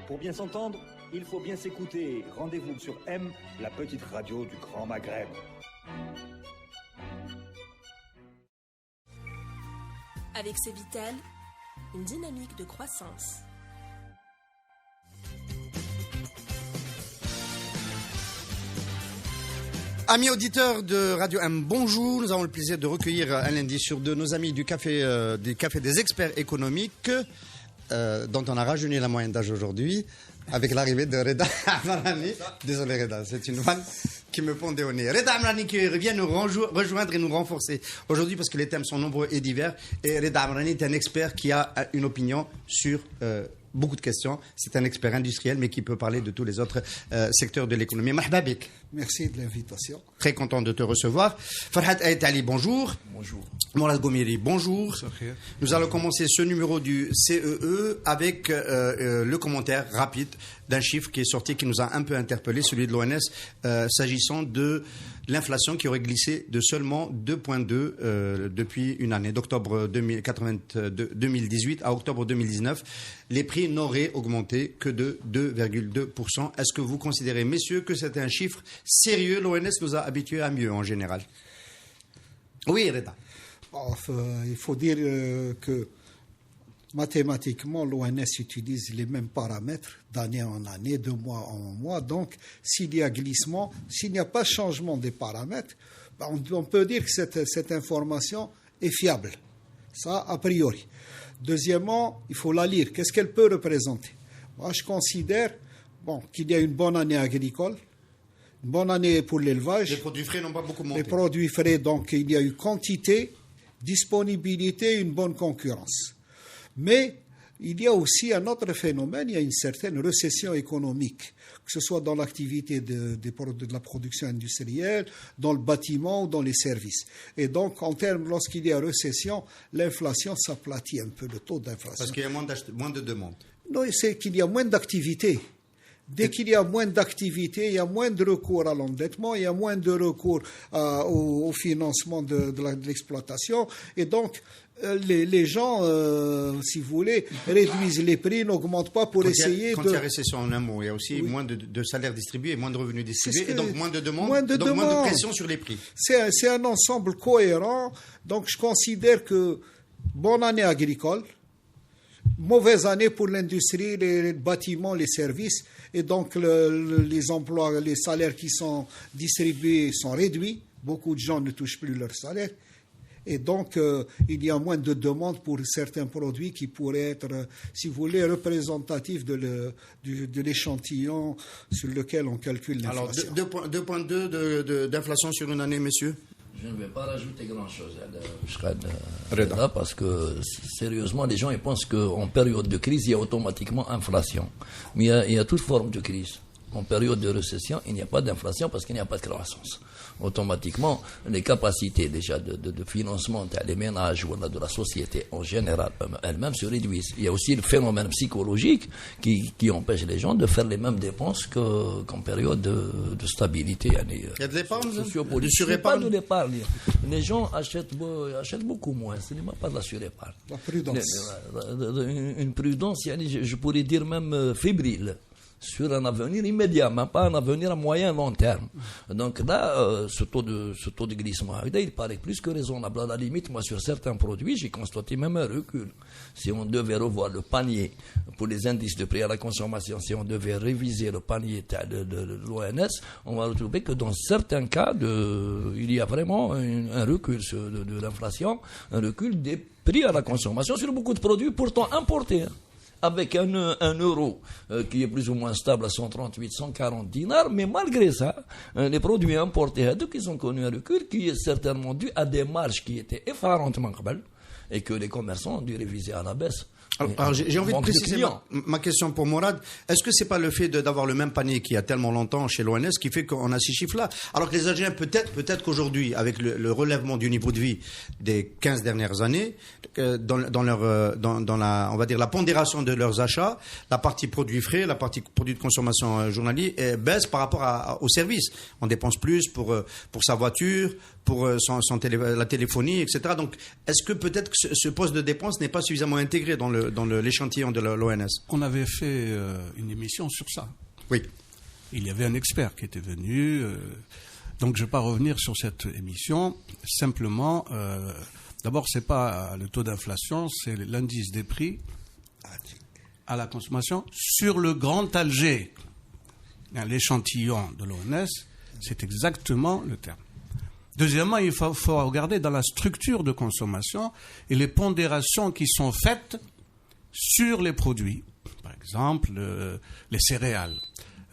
Pour bien s'entendre, il faut bien s'écouter. Rendez-vous sur M, la petite radio du Grand Maghreb. Avec Cevitel, une dynamique de croissance. Amis auditeurs de Radio M, bonjour. Nous avons le plaisir de recueillir un lundi sur deux nos amis du café des experts économiques, dont on a rajeuni la moyenne d'âge aujourd'hui, avec l'arrivée de Reda Amrani. Désolé Reda, c'est une vanne qui me pondait au nez. Reda Amrani qui revient nous rejoindre et nous renforcer aujourd'hui parce que les thèmes sont nombreux et divers. Et Reda Amrani est un expert qui a une opinion sur beaucoup de questions. C'est un expert industriel, mais qui peut parler de tous les autres secteurs de l'économie. Marhaba bik. Merci de l'invitation. Très content de te recevoir. Farhat Aït Ali, bonjour. Bonjour. Mourad Gomiri, bonjour. Nous allons commencer ce numéro du CEE avec le commentaire rapide d'un chiffre qui est sorti, qui nous a un peu interpellé, celui de l'ONS, s'agissant de l'inflation qui aurait glissé de seulement 2,2 depuis une année, d'octobre 2018 à octobre 2019. Les prix n'auraient augmenté que de 2,2%. Est-ce que vous considérez, messieurs, que c'est un chiffre sérieux? L'ONS nous a habitués à mieux en général. Oui, Reda. Il faut dire que mathématiquement, l'ONS utilise les mêmes paramètres d'année en année, de mois en mois. Donc, s'il y a glissement, s'il n'y a pas changement des paramètres, on peut dire que cette information est fiable. Ça, a priori. Deuxièmement, il faut la lire. Qu'est-ce qu'elle peut représenter? Moi, je considère qu'il y a une bonne année agricole, une bonne année pour l'élevage. Les produits frais n'ont pas beaucoup monté. Les produits frais, donc il y a eu quantité, disponibilité, une bonne concurrence. Mais il y a aussi un autre phénomène, il y a une certaine récession économique, que ce soit dans l'activité de la production industrielle, dans le bâtiment ou dans les services. Et donc, en termes, lorsqu'il y a récession, l'inflation s'aplatit un peu, le taux d'inflation. Parce qu'il y a moins de demandes. Non, c'est qu'il y a moins d'activité. Dès qu'il y a moins d'activité, il y a moins de recours à l'endettement, il y a moins de recours au financement de l'exploitation. Et donc, les gens, si vous voulez, réduisent les prix, n'augmentent pas pour essayer Quand il y a récession, en un mot, il y a aussi moins de salaires distribués, moins de revenus distribués, et donc moins de demandes, moins de pression sur les prix. C'est un ensemble cohérent. Donc, je considère que bonne année agricole, mauvaise année pour l'industrie, les bâtiments, les services, et donc les emplois, les salaires qui sont distribués sont réduits. Beaucoup de gens ne touchent plus leur salaire. Et donc, il y a moins de demandes pour certains produits qui pourraient être, si vous voulez, représentatifs de l'échantillon sur lequel on calcule l'inflation. Alors, 2,2 d'inflation sur une année, messieurs? Je ne vais pas rajouter grand-chose Reda, parce que, sérieusement, les gens ils pensent qu'en période de crise, il y a automatiquement inflation. Mais il y a toute forme de crise. En période de récession, il n'y a pas d'inflation parce qu'il n'y a pas de croissance. Automatiquement, les capacités déjà de financement des ménages ou de la société en général elles-mêmes se réduisent. Il y a aussi le phénomène psychologique qui empêche les gens de faire les mêmes dépenses qu'en période de stabilité. Il y a de l'épargne, de surépargne. Pas de l'épargne. Les gens achètent beaucoup moins. Ce n'est pas de la surépargne. La prudence. Une prudence, je pourrais dire même fébrile, sur un avenir immédiat, mais pas un avenir à moyen et long terme. Donc là, ce taux de glissement, il paraît plus que raisonnable. À la limite, moi, sur certains produits, j'ai constaté même un recul. Si on devait revoir le panier pour les indices de prix à la consommation, si on devait réviser le panier de l'ONS, on va retrouver que dans certains cas, il y a vraiment un recul de l'inflation, un recul des prix à la consommation sur beaucoup de produits pourtant importés. Avec un euro qui est plus ou moins stable à 138, 140 dinars, mais malgré ça, les produits importés, ils ont connu un recul qui est certainement dû à des marges qui étaient effarantement belles et que les commerçants ont dû réviser à la baisse. Alors j'ai envie de préciser ma question pour Mourad. Est-ce que c'est pas le fait d'avoir le même panier qu'il y a tellement longtemps chez l'ONS qui fait qu'on a ces chiffres-là? Alors que les Algériens, peut-être qu'aujourd'hui, avec le relèvement du niveau de vie des 15 dernières années, dans la, on va dire, la pondération de leurs achats, la partie produits frais, la partie produits de consommation journalier baisse par rapport aux services. On dépense plus pour sa voiture, pour la téléphonie, etc. Donc, est-ce que peut-être que ce poste de dépense n'est pas suffisamment intégré dans l'échantillon de l'ONS. On avait fait une émission sur ça. Oui. Il y avait un expert qui était venu. Donc je ne vais pas revenir sur cette émission. Simplement, d'abord, ce n'est pas le taux d'inflation, c'est l'indice des prix à la consommation sur le Grand Alger. L'échantillon de l'ONS, c'est exactement le terme. Deuxièmement, il faut regarder dans la structure de consommation et les pondérations qui sont faites sur les produits. Par exemple, les céréales,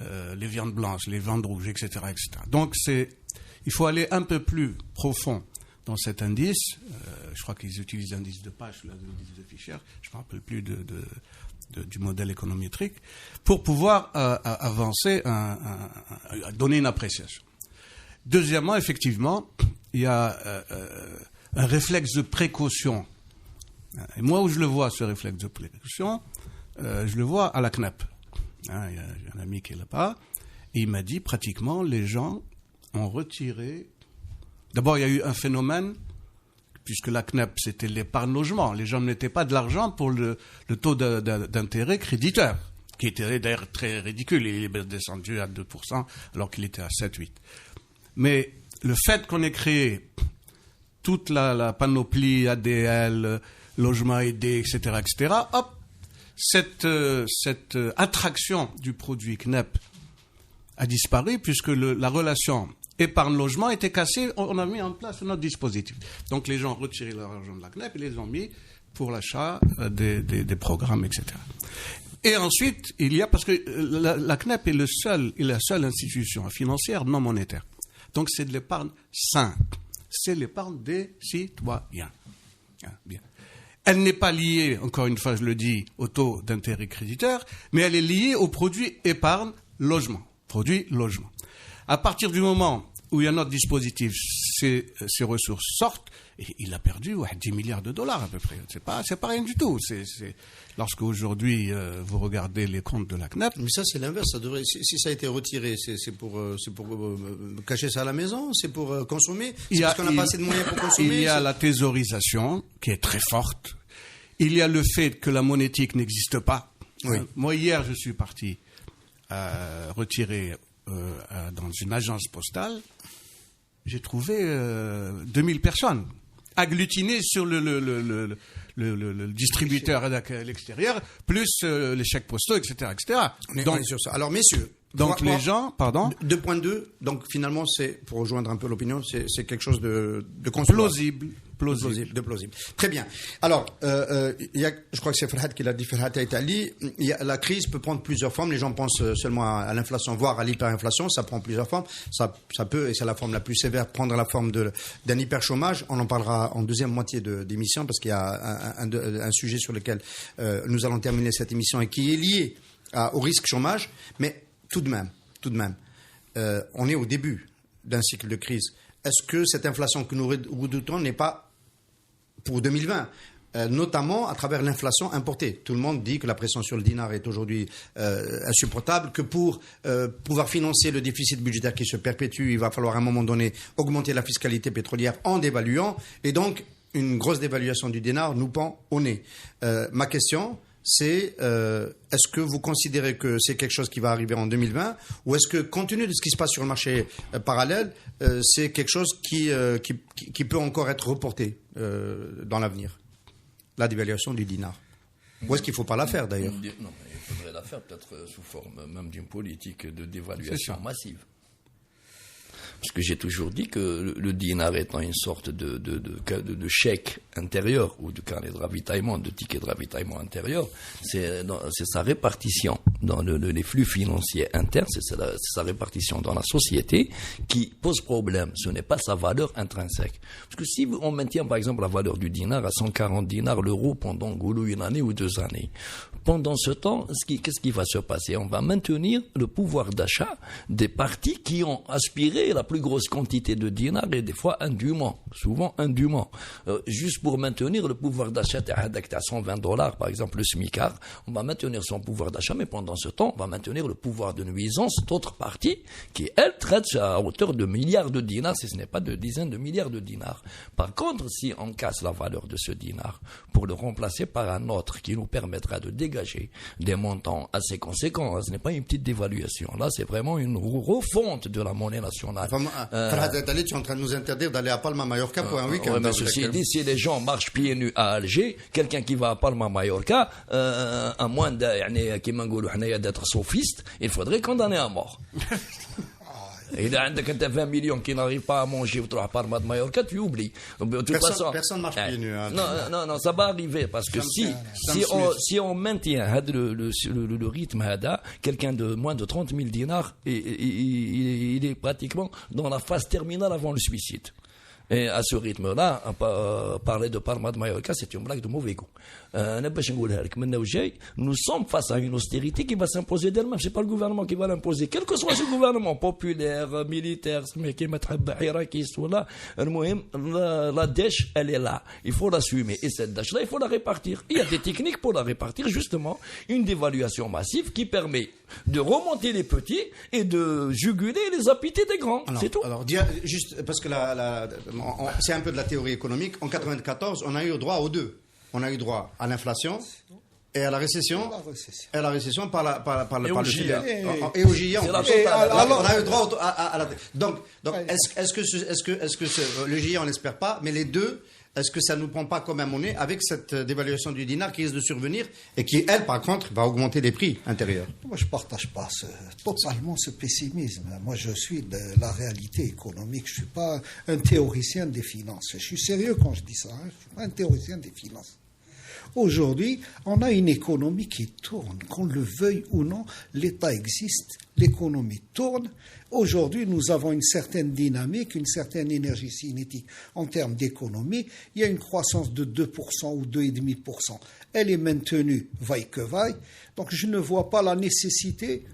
les viandes blanches, les viandes rouges, etc., etc. Donc, il faut aller un peu plus profond dans cet indice. Je crois qu'ils utilisent l'indice de Pache, l'indice de Fischer. Je ne me rappelle plus du modèle économétrique, pour pouvoir avancer, donner une appréciation. Deuxièmement, effectivement, il y a un réflexe de précaution. Et moi, où je le vois, ce réflexe de précaution, je le vois à la CNEP. Il y a un ami qui est là-bas, et il m'a dit, pratiquement, les gens ont retiré... D'abord, il y a eu un phénomène, puisque la CNEP, c'était l'épargne logement. Les gens ne mettaient pas de l'argent pour le taux d'intérêt créditeur, qui était d'ailleurs très ridicule. Il est descendu à 2%, alors qu'il était à 7-8%. Mais le fait qu'on ait créé toute la panoplie ADL, logement aidé, etc., hop, cette attraction du produit CNEP a disparu, puisque la relation épargne-logement était cassée. On a mis en place un autre dispositif. Donc les gens ont retiré leur argent de la CNEP et les ont mis pour l'achat des programmes, etc. Et ensuite, parce que la CNEP est la seule institution financière non monétaire. Donc c'est de l'épargne simple. C'est l'épargne des citoyens. Bien. Elle n'est pas liée, encore une fois je le dis, au taux d'intérêt créditeur, mais elle est liée au produit épargne logement. Produit logement. À partir du moment où il y a notre dispositif, ces ressources sortent, et il a perdu 10 milliards de dollars à peu près. C'est pas rien du tout. Lorsque aujourd'hui vous regardez les comptes de la CNEP. Mais ça c'est l'inverse. Si ça a été retiré, c'est pour cacher ça à la maison, c'est pour consommer. C'est parce qu'on n'a pas assez de moyens pour consommer. Il y a la thésaurisation qui est très forte. Il y a le fait que la monétique n'existe pas. Oui. Moi hier je suis parti retirer dans une agence postale. J'ai trouvé 2000 personnes agglutinées sur le distributeur à l'extérieur, plus les chèques postaux, etc., etc. Donc, sur ça. Alors, messieurs. Donc, les gens, pardon. 2.2, donc finalement, pour rejoindre un peu l'opinion, c'est quelque chose de concevable. Plausible. Très bien. Alors, je crois que c'est Ferhat qui l'a dit, Ferhat Aitali, la crise peut prendre plusieurs formes. Les gens pensent seulement à l'inflation, voire à l'hyperinflation. Ça prend plusieurs formes. Ça peut, et c'est la forme la plus sévère, prendre la forme d'un hyperchômage. On en parlera en deuxième moitié d'émission, parce qu'il y a un sujet sur lequel nous allons terminer cette émission et qui est lié au risque chômage. Mais tout de même, on est au début d'un cycle de crise. Est-ce que cette inflation que nous redoutons n'est pas pour 2020, notamment à travers l'inflation importée? Tout le monde dit que la pression sur le dinar est aujourd'hui insupportable, que pour pouvoir financer le déficit budgétaire qui se perpétue, il va falloir à un moment donné augmenter la fiscalité pétrolière en dévaluant, et donc une grosse dévaluation du dinar nous pend au nez. Ma question, c'est est-ce que vous considérez que c'est quelque chose qui va arriver en 2020, ou est-ce que, compte tenu de ce qui se passe sur le marché parallèle, c'est quelque chose qui peut encore être reporté dans l'avenir, la dévaluation du dinar? Ou est-ce qu'il ne faut pas la faire d'ailleurs? Non, mais il faudrait la faire peut-être sous forme même d'une politique de dévaluation massive. Parce que j'ai toujours dit que le dinar étant une sorte de chèque intérieur ou de carnet de ravitaillement, de ticket de ravitaillement intérieur, c'est sa répartition dans les flux financiers internes, c'est sa répartition dans la société qui pose problème. Ce n'est pas sa valeur intrinsèque. Parce que si on maintient par exemple la valeur du dinar à 140 dinars l'euro pendant une année ou 2 années, pendant ce temps, qu'est-ce qui va se passer? On va maintenir le pouvoir d'achat des partis qui ont aspiré la plus grosse quantité de dinars et des fois indûment, souvent indûment. Juste pour maintenir le pouvoir d'achat à 120 $, par exemple le SMICAR, on va maintenir son pouvoir d'achat, mais pendant ce temps, on va maintenir le pouvoir de nuisance d'autres parties qui, elles, traitent à hauteur de milliards de dinars, si ce n'est pas de dizaines de milliards de dinars. Par contre, si on casse la valeur de ce dinar pour le remplacer par un autre qui nous permettra de dégager des montants assez conséquents, ce n'est pas une petite dévaluation. Là, c'est vraiment une refonte de la monnaie nationale. Tu es en train de nous interdire d'aller à Palma, Mallorca pour un week-end. Mais ceci dit, si les gens marchent pieds nus à Alger, quelqu'un qui va à Palma, Mallorca, à moins d'être sophiste, il faudrait condamner à mort. Et là, quand tu as 20 millions qui n'arrivent pas à manger ou à Palma de Mallorca, tu oublies. Personne ne marche pieds nus. Non, ça va arriver parce que si on maintient le rythme, quelqu'un de moins de 30 000 dinars, il est pratiquement dans la phase terminale avant le suicide. Et à ce rythme-là, parler de Palma de Mallorca, c'est une blague de mauvais goût. Nous sommes face à une austérité qui va s'imposer d'elle-même. C'est pas le gouvernement qui va l'imposer. Quel que soit ce gouvernement, populaire, militaire, la dèche, elle est là. Il faut l'assumer. Et cette dèche-là, il faut la répartir. Il y a des techniques pour la répartir, justement. Une dévaluation massive qui permet de remonter les petits et de juguler les appétits des grands. C'est tout. Alors, juste, parce que c'est un peu de la théorie économique. En 1994, on a eu droit aux deux. On a eu droit à l'inflation et à la récession. Et à la récession par le GIA. Et au GIA. On a eu droit à la. Donc, est-ce que le GIA, on l'espère pas, mais les deux, est-ce que ça ne nous prend pas comme un monnaie avec cette dévaluation du dinar qui risque de survenir et qui, elle, par contre, va augmenter les prix intérieurs? Moi, je ne partage pas totalement ce pessimisme. Moi, je suis de la réalité économique. Je ne suis pas un théoricien des finances. Je suis sérieux quand je dis ça. Je ne suis pas un théoricien des finances. Aujourd'hui, on a une économie qui tourne. Qu'on le veuille ou non, l'État existe, l'économie tourne. Aujourd'hui, nous avons une certaine dynamique, une certaine énergie cinétique en termes d'économie. Il y a une croissance de 2% ou 2,5%. Elle est maintenue, vaille que vaille. Donc, je ne vois pas la nécessité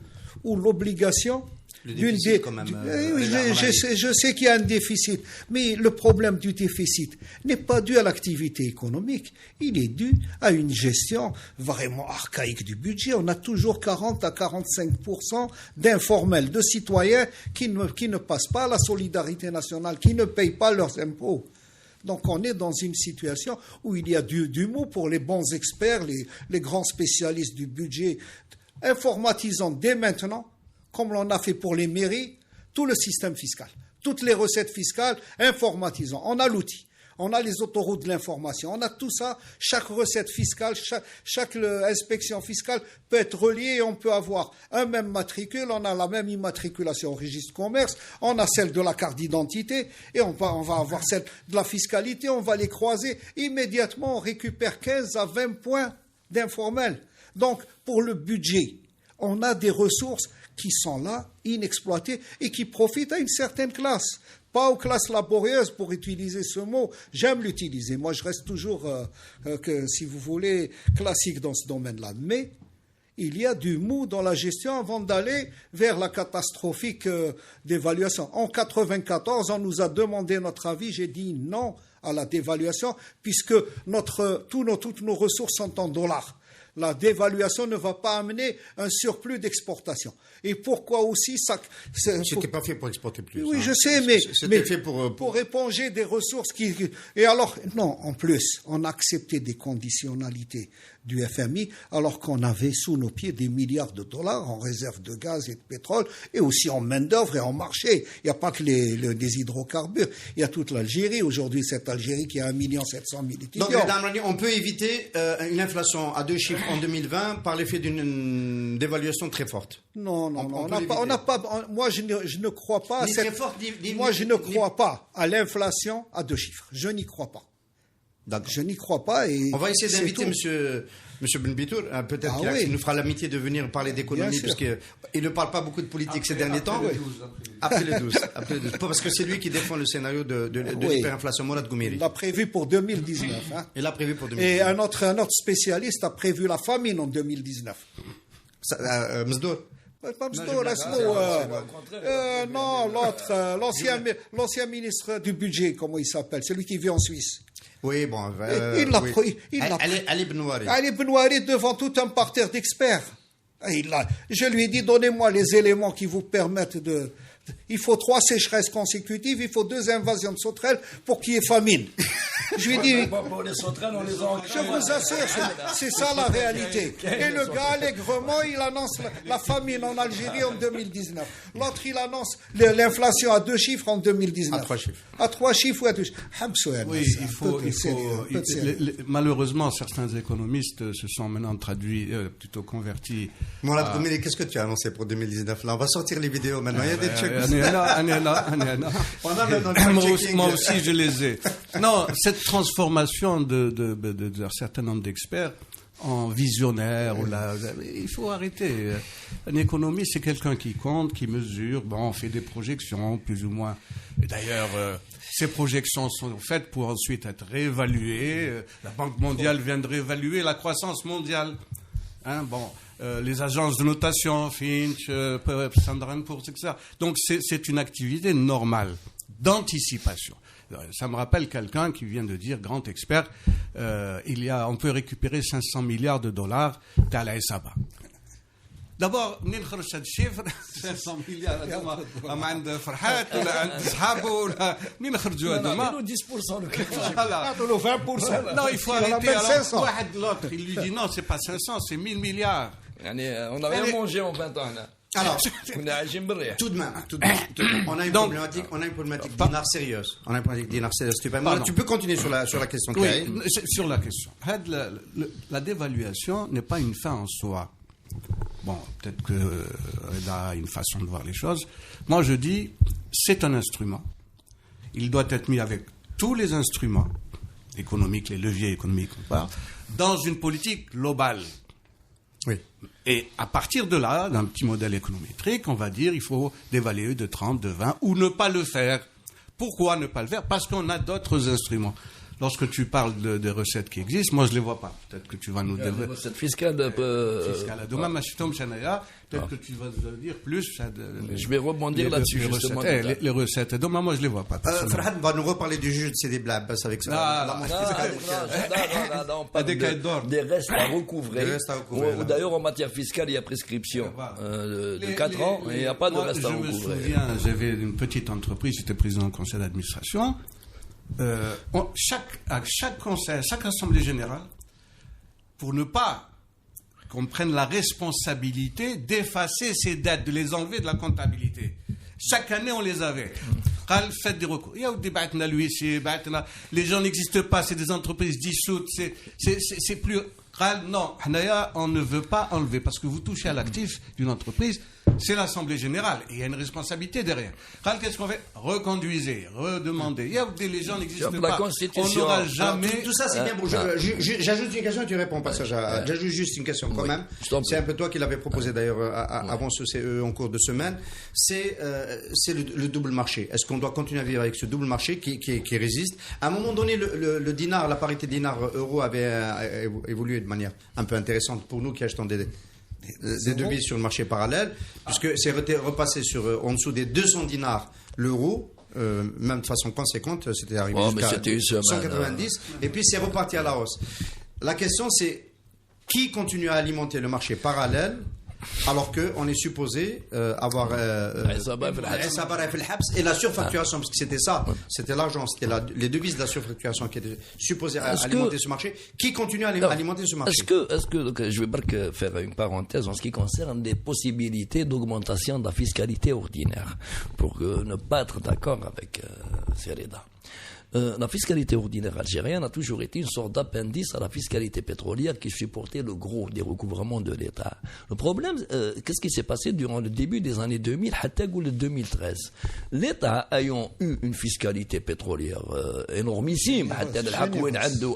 ou l'obligation d'une je sais qu'il y a un déficit, mais le problème du déficit n'est pas dû à l'activité économique, il est dû à une gestion vraiment archaïque du budget. On a toujours 40 à 45% d'informels, de citoyens qui ne passent pas à la solidarité nationale, qui ne payent pas leurs impôts. Donc on est dans une situation où il y a du mot pour les bons experts, les grands spécialistes du budget, informatisant dès maintenant, comme l'on a fait pour les mairies, tout le système fiscal, toutes les recettes fiscales, informatisant. On a l'outil, on a les autoroutes de l'information, on a tout ça. Chaque recette fiscale, chaque inspection fiscale peut être reliée et on peut avoir un même matricule, on a la même immatriculation au registre commerce, on a celle de la carte d'identité et on va avoir celle de la fiscalité, on va les croiser. Immédiatement, on récupère 15 à 20 points d'informel. Donc, pour le budget, on a des ressources qui sont là, inexploitées, et qui profitent à une certaine classe. Pas aux classes laborieuses, pour utiliser ce mot. J'aime l'utiliser. Moi, je reste toujours, si vous voulez, classique dans ce domaine-là. Mais il y a du mou dans la gestion avant d'aller vers la catastrophique dévaluation. En 1994, on nous a demandé notre avis. J'ai dit non à la dévaluation, puisque toutes nos ressources sont en dollars. La dévaluation ne va pas amener un surplus d'exportation. Et pourquoi aussi ça... C'était pas fait pour exporter plus. Oui, je sais, mais fait pour éponger des ressources qui... Et alors, non, en plus, on a accepté des conditionnalités du FMI, alors qu'on avait sous nos pieds des milliards de dollars en réserve de gaz et de pétrole, et aussi en main-d'œuvre et en marché. Il n'y a pas que des hydrocarbures. Il y a toute l'Algérie. Aujourd'hui, cette Algérie qui a 1 700 000 étudiants. Donc, Madame Rani, on peut éviter une inflation à 2 chiffres en 2020 par l'effet d'une dévaluation très forte. Non, on n'a pas. Moi, je ne crois pas à cette. Moi, je ne crois pas à l'inflation à 2 chiffres. Je n'y crois pas. D'accord. Je n'y crois pas. Et on va essayer d'inviter Monsieur Benbitour. Peut-être qu'il nous fera l'amitié de venir parler d'économie, parce qu'il ne parle pas beaucoup de politique ces derniers temps. Après le 12. Parce que c'est lui qui défend le scénario de l'hyperinflation. Mourad Goumiri. Il l'a prévu pour 2019. Il l'a prévu pour 2019. Et un autre spécialiste a prévu la famine en 2019. Mzdour. Non, l'autre, l'ancien ministre du budget, comment il s'appelle, celui qui vit en Suisse. Oui, bon. Il l'a oui. pris. Ali Benouari. Ali Benouari devant tout un parterre d'experts. Je lui ai dit, donnez-moi les éléments qui vous permettent de... Il faut 3 sécheresses consécutives, il faut 2 invasions de sauterelles pour qu'il y ait famine. Je lui ai dit, Pour les sauterelles, on les a... je vous assure, c'est ça la réalité. Et le gars, allègrement, il annonce la famine en Algérie en 2019. L'autre, il annonce l'inflation à 2 chiffres en 2019. À 3 chiffres. À 3 chiffres ou à 2 chiffres. Oui, il faut malheureusement, certains économistes se sont maintenant plutôt convertis. Mourad Goumili, qu'est-ce que tu as annoncé pour 2019 là? On va sortir les vidéos maintenant. Il y a des trucs. Moi aussi, je les ai. Non, cette transformation d'un certain nombre d'experts en visionnaires, il faut arrêter. Un économiste, c'est quelqu'un qui compte, qui mesure, on fait des projections, plus ou moins. Et d'ailleurs, ces projections sont faites pour ensuite être réévaluées. La Banque mondiale vient de réévaluer la croissance mondiale. Les agences de notation, Fitch, Standard & Poor's, etc. Donc c'est une activité normale d'anticipation. Ça me rappelle quelqu'un qui vient de dire, grand expert, on peut récupérer 500 milliards de dollars à la SABA. D'abord, منين خرج هذا الشيفر 500 مليار هذوما ما عند فرحات ولا عند صحابه ولا منين خرجوا هذوما 20%. Non, il faut arrêter. Alors, واحد l'autre, il lui dit non, c'est pas 500, c'est 1000 milliards. On n'a rien mangé en 20 ans là. Alors, tout de même, on a une problématique dinar sérieuse. Tu peux continuer sur la question. Oui, sur la question. La dévaluation n'est pas une fin en soi. Bon, peut-être qu'elle a une façon de voir les choses. Moi, je dis, c'est un instrument. Il doit être mis avec tous les instruments économiques, les leviers économiques, dans une politique globale. Oui. Et à partir de là, d'un petit modèle économétrique, on va dire il faut dévaluer de 30, de 20, ou ne pas le faire. Pourquoi ne pas le faire? Parce qu'on a d'autres instruments. Lorsque tu parles des recettes qui existent, moi je ne les vois pas. Peut-être que tu vas nous développer. Les recettes fiscales. Peut-être que tu vas nous dire plus. Je vais rebondir là-dessus, justement. Les recettes. Donc, moi je ne les vois pas. Farhad va nous reparler du juge de Sidi Blab avec ça. On parle des restes à recouvrer. D'ailleurs, en matière fiscale, il y a prescription de 4 ans et il n'y a pas de reste à recouvrer. Je me souviens, j'avais une petite entreprise, j'étais président du conseil d'administration. À chaque conseil, à chaque assemblée générale, pour ne pas qu'on prenne la responsabilité d'effacer ces dettes, de les enlever de la comptabilité. Chaque année, on les avait. Faites des recours. Les gens n'existent pas, c'est des entreprises dissoutes, c'est plus... Non, on ne veut pas enlever, parce que vous touchez à l'actif d'une entreprise, c'est l'Assemblée Générale, et il y a une responsabilité derrière. Qu'est-ce qu'on fait? Reconduisez, redemandez. Il y a des gens n'existent pas. On n'aura jamais... Alors, tout ça, c'est bien beau. J'ajoute une question et tu réponds pas, Sacha. J'ajoute juste une question quand même. C'est un peu toi qui l'avais proposé d'ailleurs avant ce CE en cours de semaine. C'est le double marché. Est-ce qu'on doit continuer à vivre avec ce double marché qui résiste? À un moment donné, le dinar, la parité dinar-euro avait évolué de manière un peu intéressante pour nous qui achetons des devises sur le marché parallèle, puisque c'est repassé en dessous des 200 dinars l'euro, même de façon conséquente, c'était arrivé jusqu'à 190, et puis c'est reparti à la hausse. La question c'est, qui continue à alimenter le marché parallèle alors qu'on est supposé avoir et la surfacturation, parce que c'était ça, c'était l'argent, c'était les devises de la surfacturation qui étaient supposées alimenter ce marché. Qui continue à alimenter ce marché? Donc, je vais faire une parenthèse en ce qui concerne des possibilités d'augmentation de la fiscalité ordinaire, pour ne pas être d'accord avec Sereda. La fiscalité ordinaire algérienne a toujours été une sorte d'appendice à la fiscalité pétrolière qui supportait le gros des recouvrements de l'État. Le problème, qu'est-ce qui s'est passé durant le début des années 2000, ou le 2013? L'État ayant eu une fiscalité pétrolière énormissime,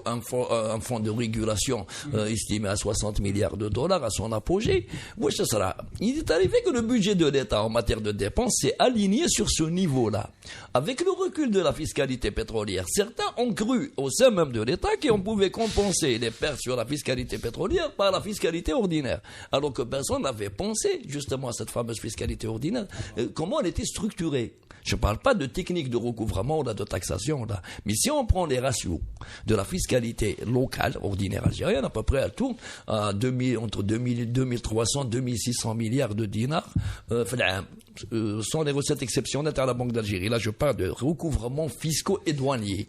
un fonds de régulation estimé à 60 milliards de dollars à son apogée, il est arrivé que le budget de l'État en matière de dépenses s'est aligné sur ce niveau-là. Avec le recul de la fiscalité pétrolière, pétrolière. Certains ont cru au sein même de l'État qu'on pouvait compenser les pertes sur la fiscalité pétrolière par la fiscalité ordinaire. Alors que personne n'avait pensé justement à cette fameuse fiscalité ordinaire, comment elle était structurée. Je ne parle pas de technique de recouvrement ou de taxation, là. Mais si on prend les ratios de la fiscalité locale, ordinaire algérienne, à peu près elle tourne à entre 2300 et 2600 milliards de dinars, sans les recettes exceptionnelles à la Banque d'Algérie. Là, je parle de recouvrements fiscaux et douaniers.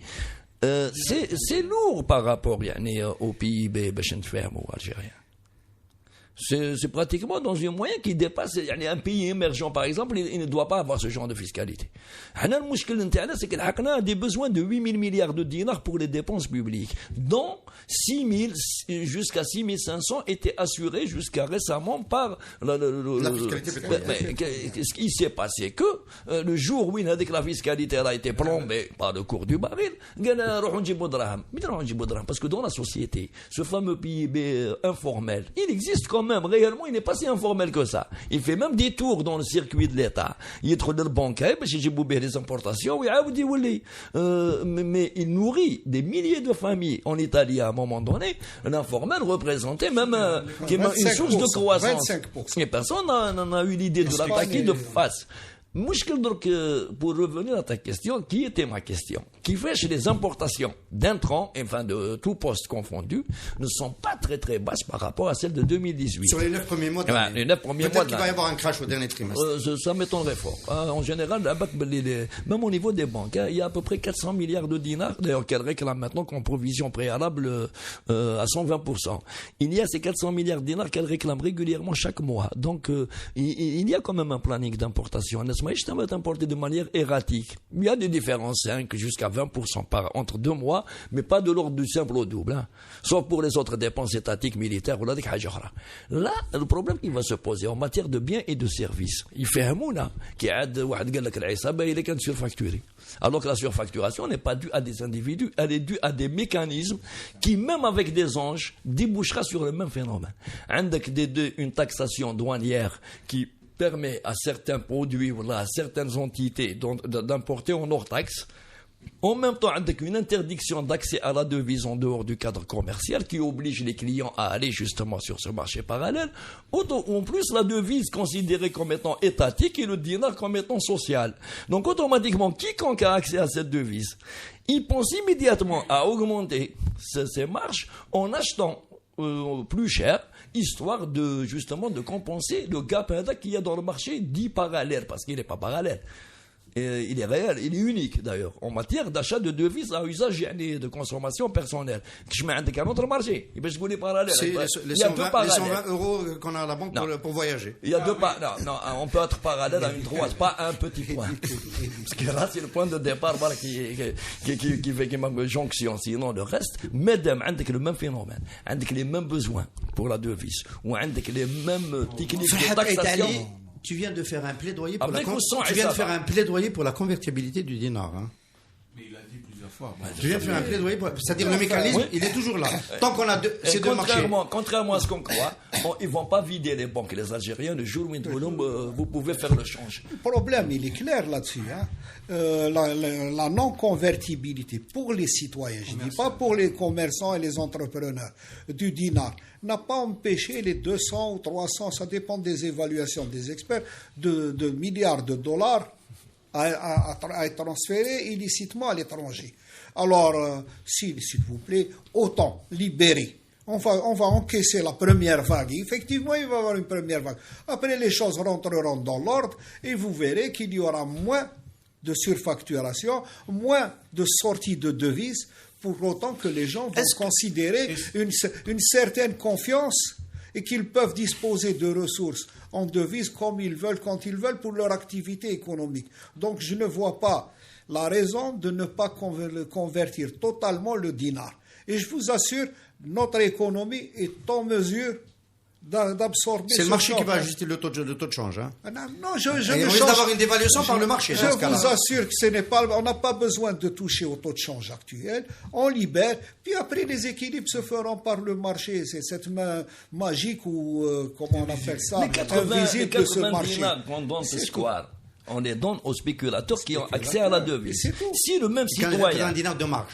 C'est lourd par rapport au PIB algérien. C'est pratiquement dans un moyen qui dépasse un pays émergent, par exemple, il ne doit pas avoir ce genre de fiscalité. C'est qu'on a des besoins de 8 000 milliards de dinars pour les dépenses publiques, dont 6 000 jusqu'à 6 500 étaient assurés jusqu'à récemment par la fiscalité pétrolière. Ce qui s'est passé que le jour où la fiscalité a été plombée par le cours du baril, parce que dans la société, ce fameux PIB informel, il existe quand même. Réellement, il n'est pas si informel que ça. Il fait même des tours dans le circuit de l'État. Il est dans le bancaire, les importations, mais il nourrit des milliers de familles en Italie à un moment donné. L'informel représentait même une source de croissance. 25%. Et personne n'a eu l'idée de l'attaquer de face. Pour revenir à ta question, qui était ma question? Qui fait chez les importations d'intrants, enfin de tout poste confondu, ne sont pas très très basses par rapport à celles de 2018. Sur les 9 premiers mois de l'année. Peut-être qu'il va y avoir un crash au dernier trimestre. Ça m'étonnerait fort. En général, même au niveau des banques, il y a à peu près 400 milliards de dinars, d'ailleurs qu'elles réclament maintenant comme provision préalable à 120%. Il y a ces 400 milliards de dinars qu'elles réclament régulièrement chaque mois. Donc il y a quand même un planning d'importation. Mais je t'invite à importer de manière erratique. Il y a des différences, 5 jusqu'à 20% entre 2 mois, mais pas de l'ordre du simple au double. Sauf pour les autres dépenses étatiques, militaires ou là, le problème qui va se poser en matière de biens et de services, il fait un mouna qui a il est surfacturé. Alors que la surfacturation n'est pas due à des individus, elle est due à des mécanismes qui, même avec des anges, débouchera sur le même phénomène. Une taxation douanière qui permet à certains produits, à certaines entités d'importer en hors taxe. En même temps, avec une interdiction d'accès à la devise en dehors du cadre commercial qui oblige les clients à aller justement sur ce marché parallèle. En plus, la devise considérée comme étant étatique et le dinar comme étant social. Donc, automatiquement, quiconque a accès à cette devise, il pense immédiatement à augmenter ses marges en achetant plus cher, histoire de justement de compenser le gap qu'il y a dans le marché dit parallèle, parce qu'il n'est pas parallèle. Il est réel, il est unique d'ailleurs, en matière d'achat de devises à usage de consommation personnelle. Je mets un autre marché, il est parallèle. C'est les 120 euros qu'on a à la banque pour voyager. Il y a deux non, on peut être parallèle à une droite, pas un petit point. Parce que là, c'est le point de départ qui fait une jonction. Sinon, le reste, mesdames, avec le même phénomène, avec les mêmes besoins pour la devise, ou avec les mêmes techniques de taxation. Tu viens de faire un plaidoyer pour la convertibilité du dinar. Mais il a dit plusieurs fois. Tu viens de faire un plaidoyer c'est-à-dire le mécanisme, il est toujours là. Tant qu'on a ces deux marchés. Contrairement à ce qu'on croit, ils ne vont pas vider les banques. Les Algériens, le jour où vous pouvez faire le change. Le problème, il est clair là-dessus. La non-convertibilité pour les citoyens, je ne dis pas pour les commerçants et les entrepreneurs, du dinar, n'a pas empêché les 200 ou 300, ça dépend des évaluations des experts, de milliards de dollars à être transférés illicitement à l'étranger. Alors, s'il vous plaît, autant libérer. On va encaisser la première vague. Effectivement, il va y avoir une première vague. Après, les choses rentreront dans l'ordre et vous verrez qu'il y aura moins de surfacturation, moins de sorties de devises, pour autant que les gens vont considérer une certaine confiance et qu'ils peuvent disposer de ressources en devises comme ils veulent, quand ils veulent, pour leur activité économique. Donc, je ne vois pas la raison de ne pas convertir totalement le dinar. Et je vous assure, notre économie est en mesure d'absorber. C'est le marché qui va ajuster le taux de change. Hein. Non, je risque d'avoir une dévaluation par le marché. Je vous assure que on n'a pas besoin de toucher au taux de change actuel. On libère, puis après les équilibres se feront par le marché. C'est cette main magique ou comment on appelle ça, invisible de ce marché. C'est quoi? On les donne aux spéculateurs qui ont accès à la devise. Et c'est tout. Si le même 15 citoyen... dinars de marge.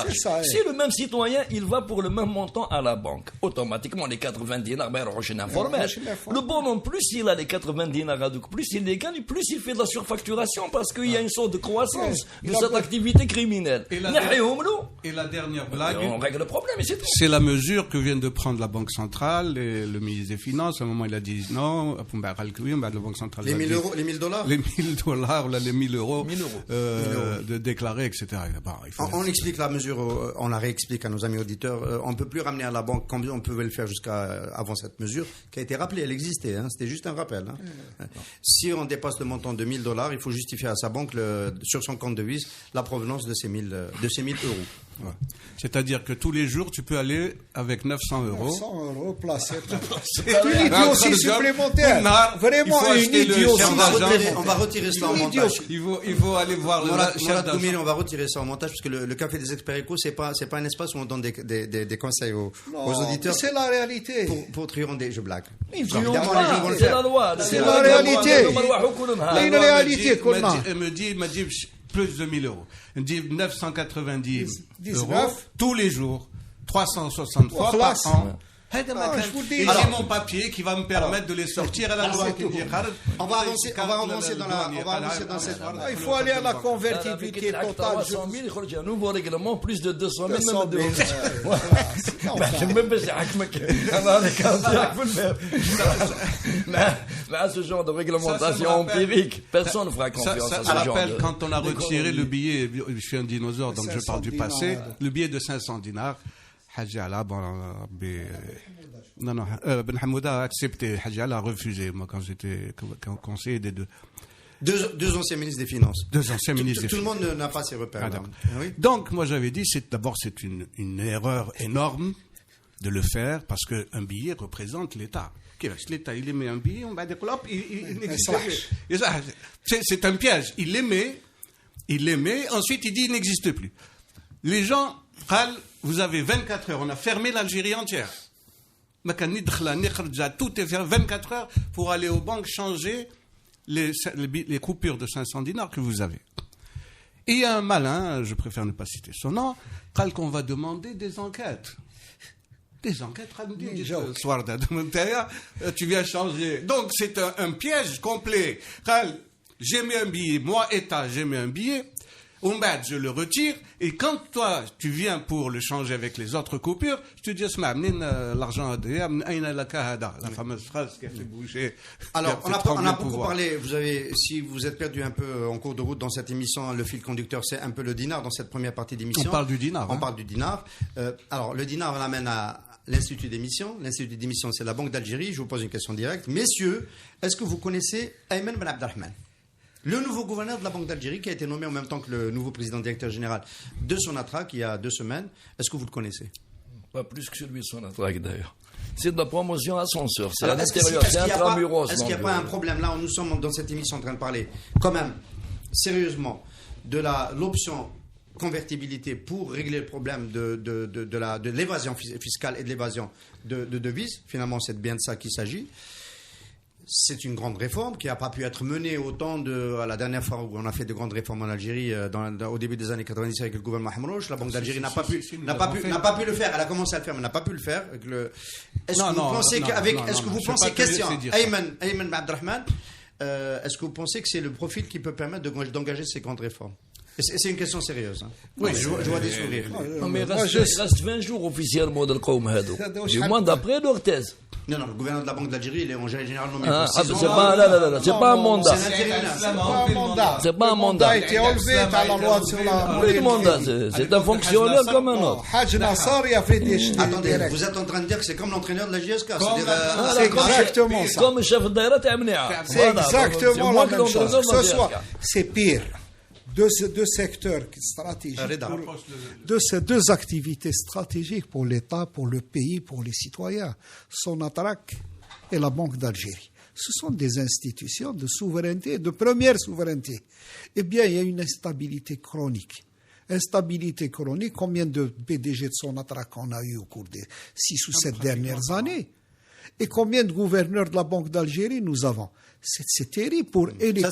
C'est ça, Si le même citoyen, il va pour le même montant à la banque, automatiquement les 90 dinars, le bon en plus, il a les 90 dinars, donc plus il les gagne, plus il fait de la surfacturation parce qu'il y a une sorte de croissance de cette activité criminelle. Et la dernière blague, on règle le problème et c'est tout. c'est la mesure que vient de prendre la Banque centrale et le ministre des Finances. À un moment, il a dit non, la Banque centrale Les a 1000 dit- euros, les 1000 dollars. les 1000 dollars ou là, les 1000 euros, 1000 euros. de déclarer, etc. Bon, il faut- On explique la mesure, on la réexplique à nos amis auditeurs. On ne peut plus ramener à la banque comme on pouvait le faire jusqu'à avant cette mesure, qui a été rappelée, elle existait, hein, c'était juste un rappel. Hein. Si on dépasse le montant de 1000 dollars, il faut justifier à sa banque sur son compte de devise la provenance de ces 1000 euros. Ouais. C'est-à-dire que tous les jours, tu peux aller avec 900 euros. 100 euros placés. C'est une idiotie supplémentaire. Vraiment une idiotie. On va retirer cela en montage. Il faut aller voir le chef Mourad d'agence. Goumil, on va retirer ça en montage parce que le Café des Experts Éco, c'est pas un espace où on donne des conseils aux auditeurs. C'est la réalité. Pour triander, je blague. Évidemment, les gens vont le c'est faire. la loi. C'est la réalité. La une loi réalité qu'on a. Elle me dit plus de 1000 euros. Elle me dit 990 19. euros tous les jours, 360 fois par Classe. an. je vous le dis. Et Alors- j'ai mon papier qui va me permettre de les sortir à la loi. On va avancer dans cette. Il faut aller à la convertibilité totale. 300 000 يخرج un nouveau règlement plus de 200 000 200 000. même باش يحكمك انا هذاك يحكم là ce genre de réglementation empirique personne ne fera confiance à Ça ce genre rappelle de quand on a retiré le billet, je suis un dinosaure donc je 500 parle du passé, dinars. le billet de 500 dinars. Haji Ala, non, Ben Hamouda a accepté, Haji Ala a refusé, moi quand j'étais conseiller des deux. Deux anciens ministres des Finances. Deux anciens ministres des Tout le monde n'a pas ses repères. Ah, là. d'accord. Oui. Donc, moi, j'avais dit, d'abord, c'est une erreur énorme de le faire parce qu'un billet représente l'État. L'État, il émet un billet, on va dire, hop, il n'existe plus. Et ça, c'est un piège. Il l'émet, ensuite il dit, il n'existe plus. Les gens, vous avez 24 heures, on a fermé l'Algérie entière. Tout est fermé, 24 heures pour aller aux banques changer les coupures de 500 dinars que vous avez. Et il y a un malin, je préfère ne pas citer son nom, qu'on va demander des enquêtes. Des enquêtes, tu viens changer. Donc c'est un piège complet. J'ai mis un billet, moi État, j'ai mis un billet, je le retire, et quand toi, tu viens pour le changer avec les autres coupures, je te dis, l'argent la fameuse phrase qui a fait bouger. Alors, on a beaucoup parlé, si vous êtes perdu un peu en cours de route dans cette émission, le fil conducteur, c'est un peu le dinar dans cette première partie d'émission. On parle du dinar. On parle du dinar. Alors, le dinar, on l'amène à l'Institut d'émission. L'Institut d'émission, c'est la Banque d'Algérie. Je vous pose une question directe. Messieurs, est-ce que vous connaissez Ayman Ben Abdelrahman, le nouveau gouverneur de la Banque d'Algérie, qui a été nommé en même temps que le nouveau président directeur général de Sonatrach il y a 2 semaines? Est-ce que vous le connaissez? pas plus que celui de Sonatrach d'ailleurs. C'est de la promotion ascenseur, c'est à Alors, l'intérieur, c'est intramuros. Est-ce qu'il n'y a pas un problème là? Nous sommes dans cette émission en train de parler quand même sérieusement de l'option convertibilité pour régler le problème de l'évasion fiscale et de l'évasion de devises. Finalement, c'est bien de ça qu'il s'agit. C'est une grande réforme qui n'a pas pu être menée autant à la dernière fois où on a fait de grandes réformes en Algérie au début des années 90 avec le gouvernement Hamrouche. La Banque d'Algérie n'a pas pu le faire. Elle a commencé à le faire, mais n'a pas pu le faire. Est-ce que vous pensez question Ayman Abdelrahman, est-ce que vous pensez que c'est le profil qui peut permettre d'engager ces grandes réformes? C'est une question sérieuse. Hein. Oui, je vois des sourires. Non, mais il reste 20 jours officiellement de l'Qawm Hadou. Du moins d'après leur thèse. Non, le gouverneur de la Banque d'Algérie, il est en général nommé Ah, pour 6 ans. c'est pas un mandat. C'est intérimaire. C'est pas un mandat. Il a été enlevé par la loi sur la Plus de mandat, c'est un fonctionnaire comme un autre. Haj Nassar a fait des Attendez, vous êtes en train de dire que c'est comme l'entraîneur de la JSK. C'est exactement ça. Comme chef d'aérat à Amnia. C'est exactement la même chose. C'est pire. Deux secteurs stratégiques, de ces deux activités stratégiques pour l'État, pour le pays, pour les citoyens, Sonatrach et la Banque d'Algérie. Ce sont des institutions de souveraineté, de première souveraineté. Eh bien, il y a une instabilité chronique. Instabilité chronique, combien de PDG de Sonatrach on a eu au cours des 6 ou 7 dernières années? Et combien de gouverneurs de la Banque d'Algérie nous avons? C'est terrible pour... Ça,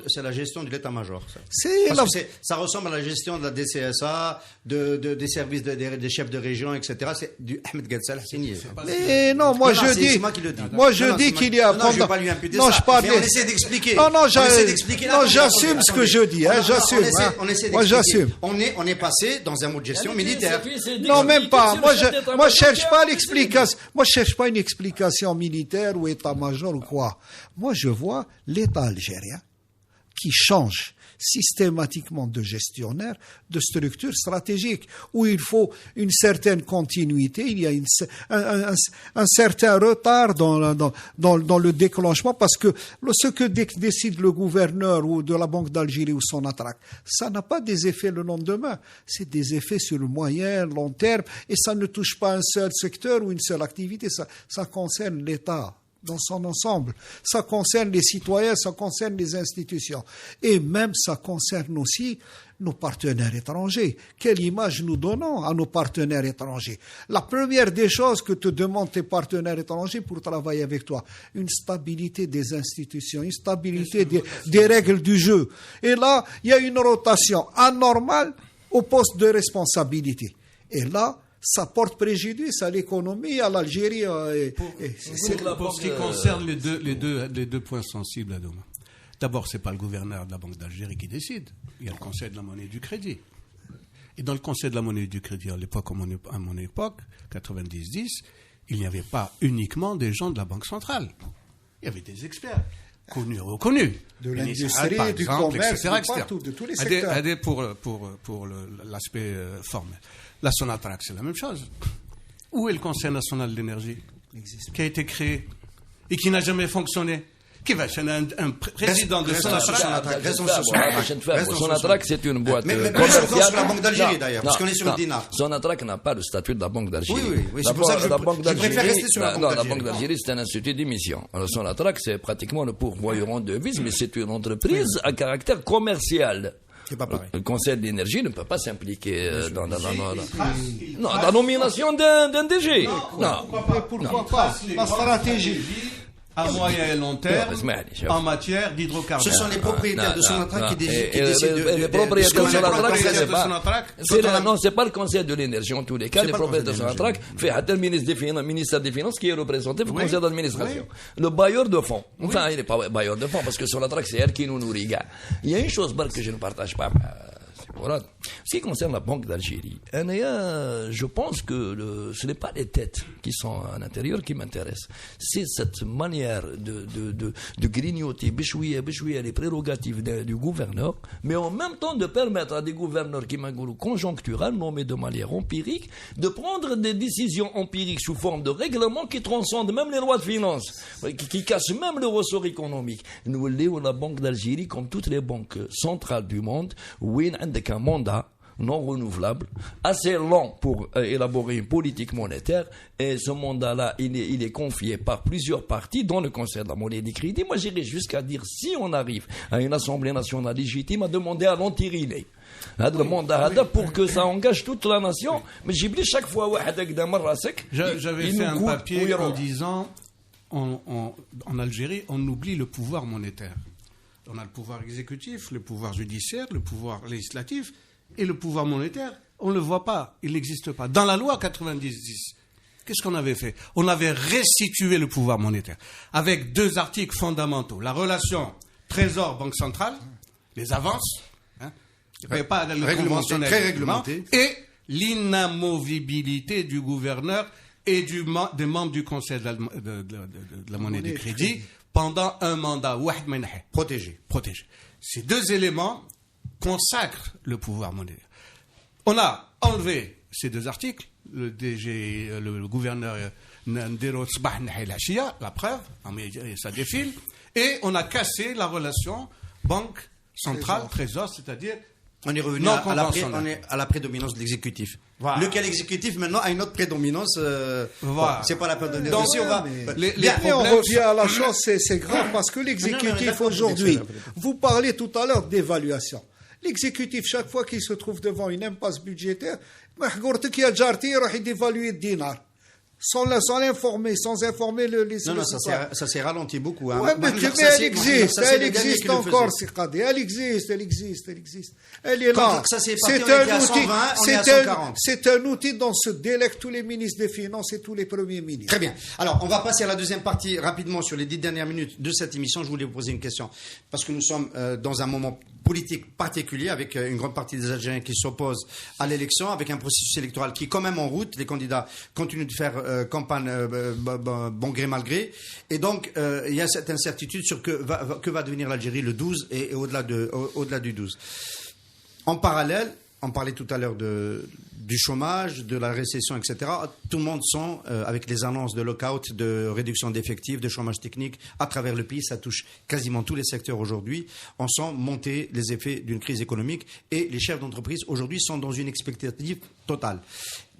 c'est la gestion de l'état-major. Ça ressemble à la gestion de la DCSA, des services des chefs de région, etc. C'est du Ahmed Gadsal Hassini. Mais non, moi je dis... C'est moi qui le dis. Moi je dis qu'il y a... Non, je ne vais pas lui imputer ça. Mais on essaie d'expliquer. Non, j'assume ce que je dis. J'assume. Moi, j'assume. On est passé dans un mode de gestion militaire. Non, même pas. Moi, je cherche pas l'explication. Moi, je cherche pas une explication militaire ou état-major ou quoi. Moi, je vois l'État algérien qui change systématiquement de gestionnaire, de structure stratégique, où il faut une certaine continuité, il y a un certain retard dans le déclenchement, parce que ce que décide le gouverneur ou de la Banque d'Algérie ou Sonatrach, ça n'a pas des effets le lendemain, c'est des effets sur le moyen, long terme, et ça ne touche pas un seul secteur ou une seule activité, ça concerne l'État dans son ensemble. Ça concerne les citoyens, ça concerne les institutions. Et même ça concerne aussi nos partenaires étrangers. Quelle image nous donnons à nos partenaires étrangers? La première des choses que te demandent tes partenaires étrangers pour travailler avec toi, une stabilité des institutions, une stabilité des règles du jeu. Et là, il y a une rotation anormale au poste de responsabilité. Et là, ça porte préjudice à l'économie, à l'Algérie. Pour ce qui concerne les deux points sensibles, Adouma. D'abord, c'est pas le gouverneur de la Banque d'Algérie qui décide. Il y a le Conseil de la monnaie et du crédit. Et dans le Conseil de la monnaie et du crédit, à mon époque, 90-10, il n'y avait pas uniquement des gens de la Banque centrale. Il y avait des experts, connus et reconnus. De l'industrie, du commerce, de tous les secteurs. Pour l'aspect formel. La Sonatrach, c'est la même chose. Où est le Conseil national de l'énergie qui a été créé et qui n'a jamais fonctionné? Qui va être un président de Sonatrach? Sonatrach, c'est une boîte commerciale. Sur la Banque d'Algérie, d'ailleurs, parce qu'on est sur le dinar. Sonatrach n'a pas le statut de la Banque d'Algérie. Oui, c'est pour ça que je préfère rester sur la Banque d'Algérie. La Banque d'Algérie, c'est un institut d'émission. Sonatrach, c'est pratiquement le pourvoyeur en devises, mais c'est une entreprise à caractère commercial. Le Conseil de l'énergie ne peut pas s'impliquer dans la nomination d'un DG. Non. Pourquoi pas? La stratégie. À moyen et long terme, en matière d'hydrocarbures. Ce sont les propriétaires de Sonatrach qui décident les propriétaires de Sonatrach, non, c'est pas le Conseil de l'énergie en tous les cas. Les propriétaires de Sonatrach, le ministère des Finances qui est représenté au Conseil d'administration. Le bailleur de fonds. Enfin, il n'est pas bailleur de fonds parce que Sonatrach, c'est elle qui nous nourrit. Il y a une chose que je ne partage pas. Voilà. Ce qui concerne la Banque d'Algérie, je pense que ce n'est pas les têtes qui sont à l'intérieur qui m'intéressent. C'est cette manière de grignoter béchouiller les prérogatives du gouverneur, mais en même temps de permettre à des gouverneurs qui m'engoulent conjoncturels, nommés de manière empirique, de prendre des décisions empiriques sous forme de règlements qui transcendent même les lois de finances, qui cassent même le ressort économique. Nous, la Banque d'Algérie, comme toutes les banques centrales du monde, un mandat non renouvelable, assez long pour élaborer une politique monétaire, et ce mandat-là, il est confié par plusieurs partis, dont le Conseil de la monnaie et du crédit. Moi, j'irais jusqu'à dire, si on arrive à une Assemblée nationale légitime, à demander à l'entériner. Le mandat pour que ça engage toute la nation, mais j'oublie chaque fois. J'avais fait un papier en disant, en Algérie, on oublie le pouvoir monétaire. On a le pouvoir exécutif, le pouvoir judiciaire, le pouvoir législatif et le pouvoir monétaire. On ne le voit pas, il n'existe pas. Dans la loi 90-10, qu'est-ce qu'on avait fait? On avait restitué le pouvoir monétaire avec deux articles fondamentaux. La relation Trésor-Banque centrale, les avances, il n'y avait pas de conventionnel, très réglementé, et l'inamovibilité du gouverneur et des membres du Conseil de la monnaie et du crédit pendant un mandat. Protégé. Ces deux éléments consacrent le pouvoir monétaire. On a enlevé ces deux articles, le DG, le gouverneur, la preuve, ça défile, et on a cassé la relation banque centrale, trésor, c'est-à-dire on est revenu à la prédominance de l'exécutif. Voilà. Lequel exécutif maintenant a une autre prédominance. Voilà. C'est pas la peine de dire aussi. On revient à la chose, c'est grave parce que l'exécutif aujourd'hui, vous parlez tout à l'heure d'évaluation. L'exécutif, chaque fois qu'il se trouve devant une impasse budgétaire, il a d'évaluer le dinar. sans l'informer, sans informer les Non, ça s'est ralenti beaucoup. Hein. Ouais, mais elle existe encore, c'est Qadi. Elle existe. Elle est là. C'est un outil dont se délèguent tous les ministres des Finances et tous les premiers ministres. Très bien. Alors, on va passer à la deuxième partie rapidement sur les 10 dernières minutes de cette émission. Je voulais vous poser une question parce que nous sommes dans un moment politique particulier avec une grande partie des Algériens qui s'opposent à l'élection, avec un processus électoral qui est quand même en route. Les candidats continuent de faire campagne bon gré mal gré. Et donc, il y a cette incertitude sur que va devenir l'Algérie le 12 et au-delà du 12. En parallèle, on parlait tout à l'heure du chômage, de la récession, etc. Tout le monde sent, avec les annonces de lock-out, de réduction d'effectifs, de chômage technique, à travers le pays, ça touche quasiment tous les secteurs aujourd'hui. On sent monter les effets d'une crise économique et les chefs d'entreprise aujourd'hui sont dans une expectative totale.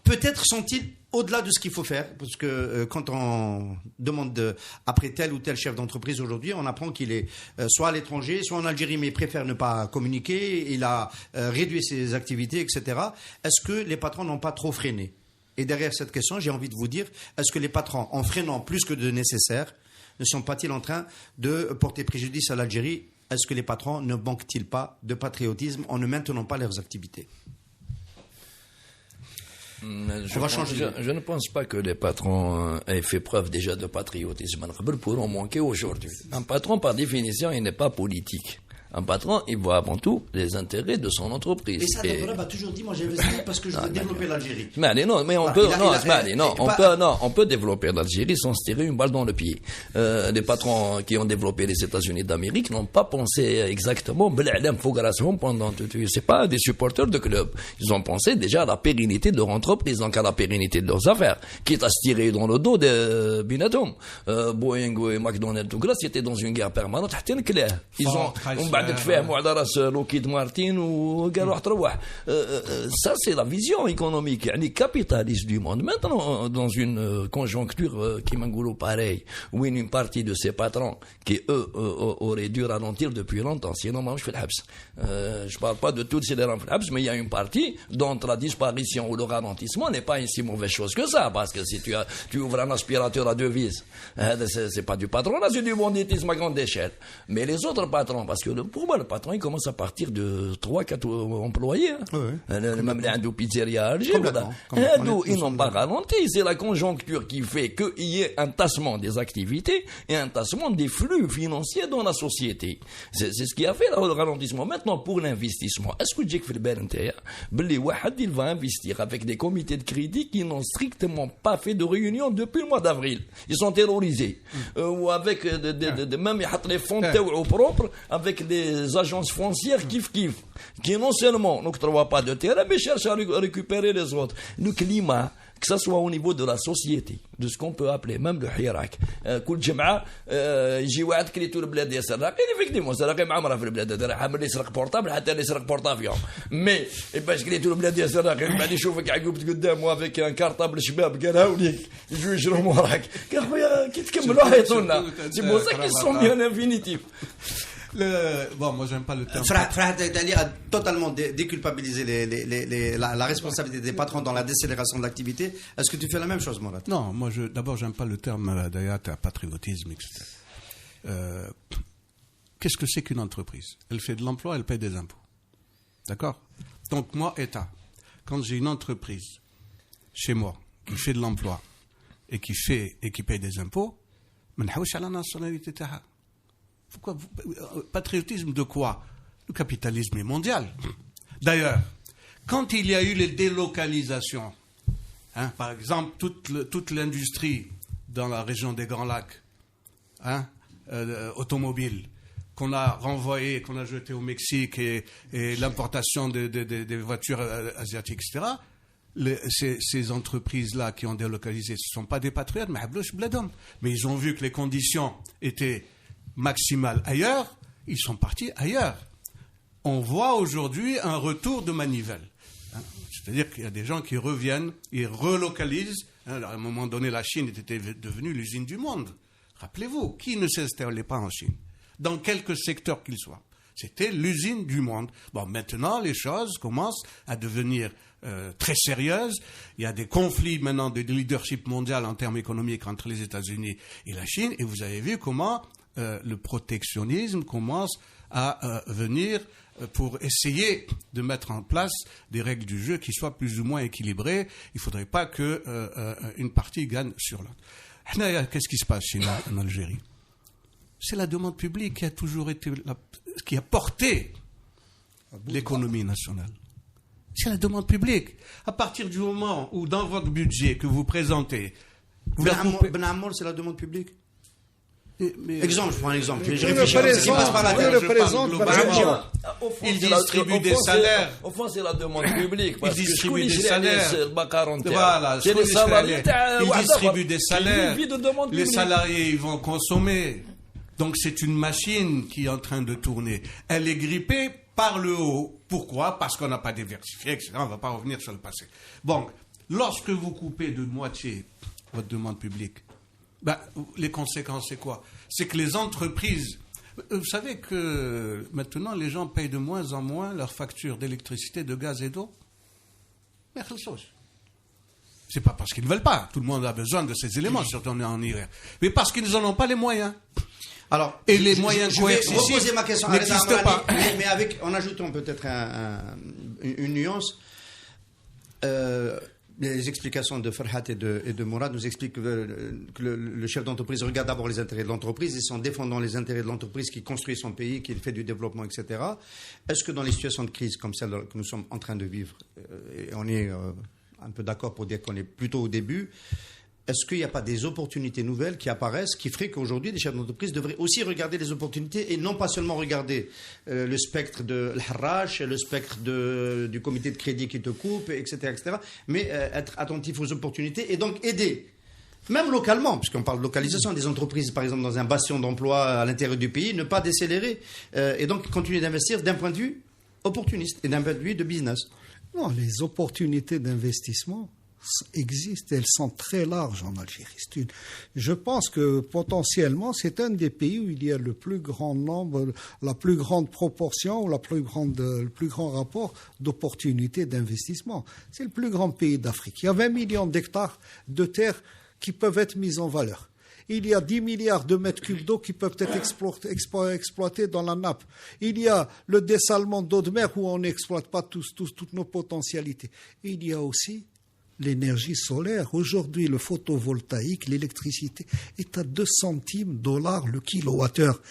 Peut-être sont-ils au-delà de ce qu'il faut faire, parce que quand on demande après tel ou tel chef d'entreprise aujourd'hui, on apprend qu'il est soit à l'étranger, soit en Algérie, mais il préfère ne pas communiquer, il a réduit ses activités, etc. Est-ce que les patrons n'ont pas trop freiné? Et derrière cette question, j'ai envie de vous dire, est-ce que les patrons, en freinant plus que de nécessaire, ne sont pas-ils en train de porter préjudice à l'Algérie? Est-ce que les patrons ne manquent-ils pas de patriotisme en ne maintenant pas leurs activités? Je ne pense pas que les patrons aient fait preuve déjà de patriotisme pour en manquer aujourd'hui. Un patron, par définition, il n'est pas politique. Un patron, il voit avant tout les intérêts de son entreprise. Et ça, Abdelrahman a toujours dit, moi j'ai investi parce que je veux développer l'Algérie. On peut développer l'Algérie sans se tirer une balle dans le pied. Les patrons qui ont développé les États-Unis d'Amérique n'ont pas pensé exactement, c'est pas des supporters de club. Ils ont pensé déjà à la pérennité de leur entreprise, donc à la pérennité de leurs affaires, quitte à se tirer dans le dos de Binatom. Boeing et McDonald's, tout ça, c'était dans une guerre permanente. Ils ont تفاهموا على راس لوكيد مارتين وقالوا تروح. Ça c'est la vision économique يعني capitaliste du monde. Maintenant dans une conjoncture qui m'engoule pareil où une partie de ces patrons qui eux auraient dû ralentir depuis longtemps sinon moi je fais le habs. Je parle pas de tous ces dérams habs mais il y a une partie dont la disparition ou le ralentissement n'est pas une si mauvaise chose que ça parce que si tu ouvres un aspirateur à deux vis c'est pas du patronat c'est du banditisme à grande échelle. Mais les autres patrons parce que pour moi, le patron, il commence à partir de 3-4 employés. Même les pizzeria à Alger. Ils n'ont pas ralenti. C'est la conjoncture qui fait qu'il y ait un tassement des activités et un tassement des flux financiers dans la société. C'est ce qui a fait le ralentissement. Maintenant, pour l'investissement, est-ce que Jake Filbert, il va investir avec des comités de crédit qui n'ont strictement pas fait de réunion depuis le mois d'avril? Ils sont terrorisés. Ou avec même les fonds propres, avec des agences foncières kiff, qui non seulement n'octroient pas de terrain, mais cherchent à récupérer les autres. Le climat, que ce soit au niveau de la société, de ce qu'on peut appeler même le hirak. كل جمعة يجي واحد كريتو البلاد يسرق effectivement سرقة معمرة في البلاد هذا حامل اللي يسرق بورطابل حتى اللي يسرق بورطافيون مي باش كريتو البلاد يسرق بعد يشوفك عقوبت قدامه افيك ان كارطابل شباب قال هاوليك يجوا يجروا موراك قال خويا كي تكملوا حيطولنا سي بو سا كي سون بيان انفينيتيف. Bon, moi, j'aime pas le terme. Frère Dali a totalement déculpabilisé la responsabilité des patrons dans la décélération de l'activité. Est-ce que tu fais la même chose, Mourad? Non, moi, d'abord, j'aime pas le terme d'ayat, patriotisme, etc. Qu'est-ce que c'est qu'une entreprise? Elle fait de l'emploi, elle paye des impôts. D'accord? Donc, moi, État, quand j'ai une entreprise chez moi qui fait de l'emploi et qui paye des impôts, je ne sais pas la nationalité. Pourquoi patriotisme de quoi? Le capitalisme est mondial. D'ailleurs, quand il y a eu les délocalisations, par exemple toute l'industrie dans la région des Grands Lacs, automobile, qu'on a renvoyé, qu'on a jeté au Mexique et l'importation des voitures asiatiques, etc., ces entreprises-là qui ont délocalisé, ce ne sont pas des patriotes, mais ils ont vu que les conditions étaient maximales ailleurs, ils sont partis ailleurs. On voit aujourd'hui un retour de manivelle. C'est-à-dire qu'il y a des gens qui reviennent, ils relocalisent. À un moment donné, la Chine était devenue l'usine du monde. Rappelez-vous, qui ne s'installait pas en Chine? Dans quelque secteur qu'il soit. C'était l'usine du monde. Bon, maintenant, les choses commencent à devenir très sérieuses. Il y a des conflits maintenant de leadership mondial en termes économiques entre les États-Unis et la Chine. Et vous avez vu comment le protectionnisme commence à venir pour essayer de mettre en place des règles du jeu qui soient plus ou moins équilibrées. Il ne faudrait pas qu'une partie gagne sur l'autre. Qu'est-ce qui se passe chez nous en Algérie? C'est la demande publique qui a toujours été qui a porté l'économie nationale. C'est la demande publique. À partir du moment où dans votre budget que vous présentez... Ben Ammar, c'est la demande publique. Exemple, je prends un exemple. Je réfléchis. Il distribue des salaires. Au fond, c'est la demande publique. Il distribue des salaires. Voilà, il distribue des salaires. Les salariés, ils vont consommer. Donc c'est une machine qui est en train de tourner. Elle est grippée par le haut. Pourquoi? Parce qu'on n'a pas diversifié, etc. On ne va pas revenir sur le passé. Bon, lorsque vous coupez de moitié votre demande publique, les conséquences, c'est quoi? C'est que les entreprises... Vous savez que maintenant, les gens payent de moins en moins leurs factures d'électricité, de gaz et d'eau. C'est pas parce qu'ils ne veulent pas. Tout le monde a besoin de ces éléments, surtout en hiver. Mais parce qu'ils n'en ont pas les moyens. Alors, et les moyens coercitifs n'existent pas. Mais en ajoutant peut-être une nuance, les explications de Farhat et de Mourad nous expliquent que le chef d'entreprise regarde d'abord les intérêts de l'entreprise, et c'est en défendant les intérêts de l'entreprise qu'il construit son pays, qu'il fait du développement, etc. Est-ce que dans les situations de crise comme celle que nous sommes en train de vivre, et on est un peu d'accord pour dire qu'on est plutôt au début, est-ce qu'il n'y a pas des opportunités nouvelles qui apparaissent, qui feraient qu'aujourd'hui, les chefs d'entreprise devraient aussi regarder les opportunités et non pas seulement regarder le spectre de l'harrach, le spectre du comité de crédit qui te coupe, etc., mais être attentif aux opportunités et donc aider, même localement, puisqu'on parle de localisation, des entreprises, par exemple, dans un bastion d'emploi à l'intérieur du pays, ne pas décélérer et donc continuer d'investir d'un point de vue opportuniste et d'un point de vue de business. Non, les opportunités d'investissement existent, elles sont très larges en Algérie. Je pense que potentiellement c'est un des pays où il y a le plus grand nombre, la plus grande proportion ou le plus grand rapport d'opportunités d'investissement. C'est le plus grand pays d'Afrique. Il y a 20 millions d'hectares de terres qui peuvent être mises en valeur. Il y a 10 milliards de mètres cubes d'eau qui peuvent être exploités dans la nappe. Il y a le dessalement d'eau de mer où on n'exploite pas toutes nos potentialités. Et il y a aussi l'énergie solaire. Aujourd'hui, le photovoltaïque, l'électricité est à 2 centimes $ le kilowattheure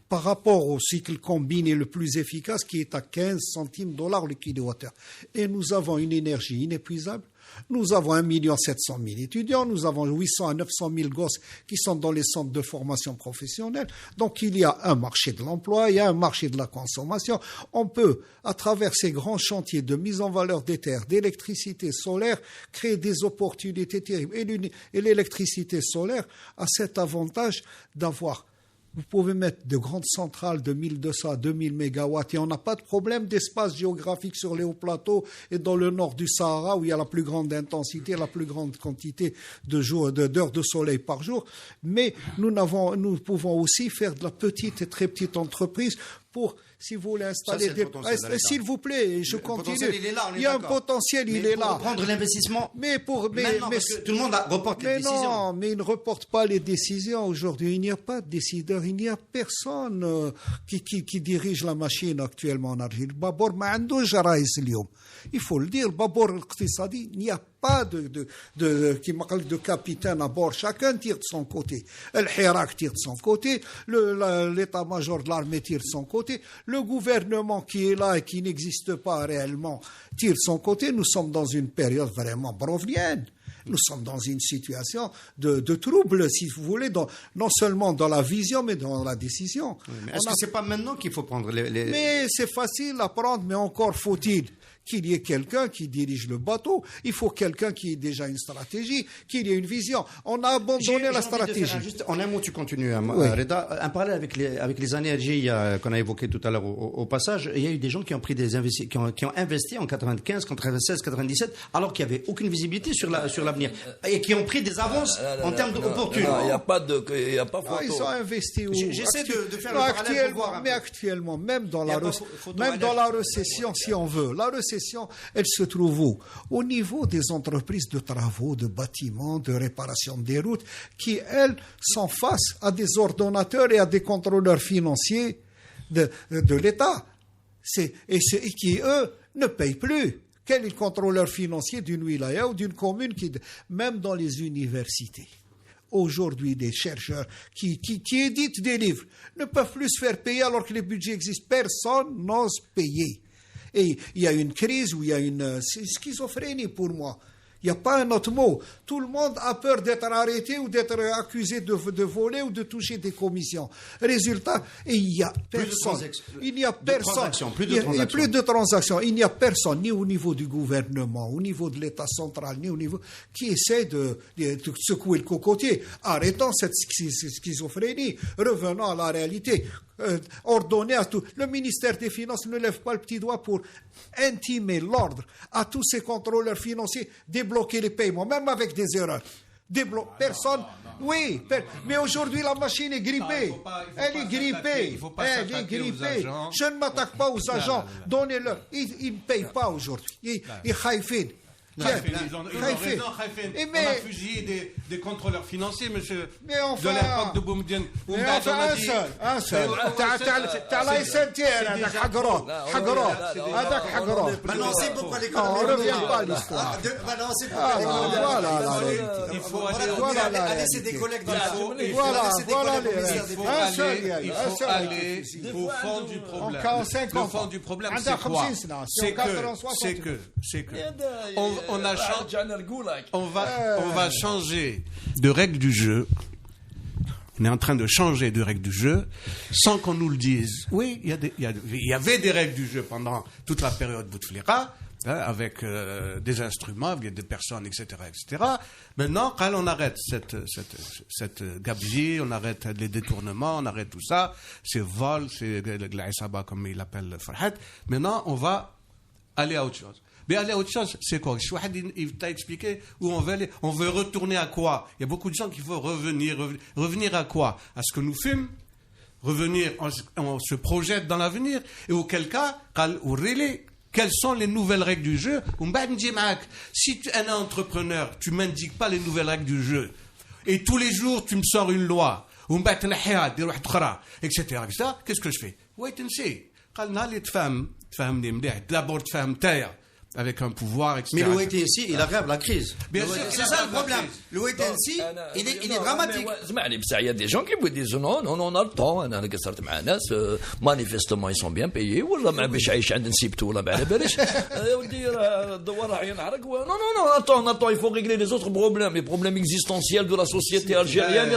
par rapport au cycle combiné le plus efficace qui est à 15 centimes $ le kilowattheure. Et nous avons une énergie inépuisable. Nous avons 1 700 000 étudiants, nous avons 800 à 900 000 gosses qui sont dans les centres de formation professionnelle. Donc il y a un marché de l'emploi, il y a un marché de la consommation. On peut, à travers ces grands chantiers de mise en valeur des terres, d'électricité solaire, créer des opportunités terribles. Et l'électricité solaire a cet avantage d'avoir... Vous pouvez mettre de grandes centrales de 1200 à 2000 mégawatts et on n'a pas de problème d'espace géographique sur les hauts plateaux et dans le nord du Sahara où il y a la plus grande intensité, la plus grande quantité d'heures de soleil par jour. Mais nous pouvons aussi faire de la petite et très petite entreprise pour, si vous voulez installer s'il vous plaît, je continue. Il y a un potentiel, il est là. Pour prendre l'investissement. Parce que tout le monde reporte les décisions. Non, mais il ne reporte pas les décisions aujourd'hui. Il n'y a pas de décideur, il n'y a personne qui dirige la machine actuellement en Algérie. Il faut le dire, il n'y a pas de capitaine à bord. Chacun tire de son côté. El Hirak tire de son côté, l'état-major de l'armée tire de son côté, le gouvernement qui est là et qui n'existe pas réellement tire de son côté. Nous sommes dans une période vraiment brovnienne. Nous sommes dans une situation de trouble, si vous voulez, non seulement dans la vision, mais dans la décision. Oui, mais est-ce que ce n'est pas maintenant qu'il faut prendre les... Mais c'est facile à prendre, mais encore faut-il qu'il y ait quelqu'un qui dirige le bateau. Il faut quelqu'un qui ait déjà une stratégie, qu'il y ait une vision. On a abandonné la stratégie. En un mot, tu continues, Reda. Un parallèle avec les énergies qu'on a évoquées tout à l'heure au passage. Il y a eu des gens qui ont pris qui ont investi en 95, 96, 97, alors qu'il n'y avait aucune visibilité sur l'avenir, et qui ont pris des avances en termes d'opportunité. Il n'y a pas photo. Ils ont investi. J'essaie de faire le parallèle pour voir. Mais actuellement, même dans la récession, si on veut, la récession, elle se trouve où? Au niveau des entreprises de travaux, de bâtiments, de réparation des routes, qui, elles, sont face à des ordonnateurs et à des contrôleurs financiers de l'État. Et qui, eux, ne payent plus. Quel est le contrôleur financier d'une wilaya ou d'une commune, même dans les universités? Aujourd'hui, des chercheurs qui éditent des livres ne peuvent plus se faire payer alors que les budgets existent. Personne n'ose payer. Et il y a une crise où il y a une schizophrénie pour moi. Il n'y a pas un autre mot. Tout le monde a peur d'être arrêté ou d'être accusé de voler ou de toucher des commissions. Résultat, il n'y a personne. Il n'y a personne. Plus de transactions. Il n'y a personne, ni au niveau du gouvernement, au niveau de l'État central, ni au niveau qui essaie de secouer le cocotier. Arrêtons cette schizophrénie. Revenons à la réalité. Ordonner à tout. Le ministère des Finances ne lève pas le petit doigt pour intimer l'ordre à tous ces contrôleurs financiers, débloquer les paiements, même avec des erreurs. Personne. Oui, mais aujourd'hui la machine est grippée. Elle est grippée. Je ne m'attaque pas aux agents. Donnez-leur. Ils ne payent pas aujourd'hui. Ils khaïfin. Ils ont raison, on a fusillé des contrôleurs financiers, monsieur, de l'époque de Boumediene. Un seul. T'as la SNTR, هذاك حقرو. Maintenant, c'est pourquoi l'économie. On ne revient pas à l'histoire. Maintenant, c'est pourquoi l'économie. Il faut aller laisser des collègues dans la rue. Il faut aller au fond du problème. Le fond du problème, c'est quoi? C'est que on va changer de règles du jeu. On est en train de changer de règles du jeu sans qu'on nous le dise. Oui, il y avait des règles du jeu pendant toute la période Bouteflika, avec des instruments, avec des personnes, etc., etc. Maintenant, quand on arrête cette gabegie, on arrête les détournements, on arrête tout ça, ces vols, c'est l'Aïsaba, comme il appelle Farhat. Maintenant, on va aller à autre chose. Mais aller à autre chose, c'est quoi? Il t'a expliqué où on veut aller. On veut retourner à quoi? Il y a beaucoup de gens qui veulent revenir à quoi? À ce que nous fûmes, revenir, on se projette dans l'avenir, et auquel cas, quelles sont les nouvelles règles du jeu? Si tu es un entrepreneur, tu ne m'indiques pas les nouvelles règles du jeu, et tous les jours tu me sors une loi, etc., qu'est-ce que je fais? Wait and see. D'abord avec un pouvoir, etc. Mais le wait and see, il aggrave la crise. C'est ça le problème. Le wait and see, il est dramatique. Il y a des gens qui vous disent non, on a le temps. Manifestement, ils sont bien payés. Non, attends, il faut régler les autres problèmes, les problèmes existentiels de la société algérienne.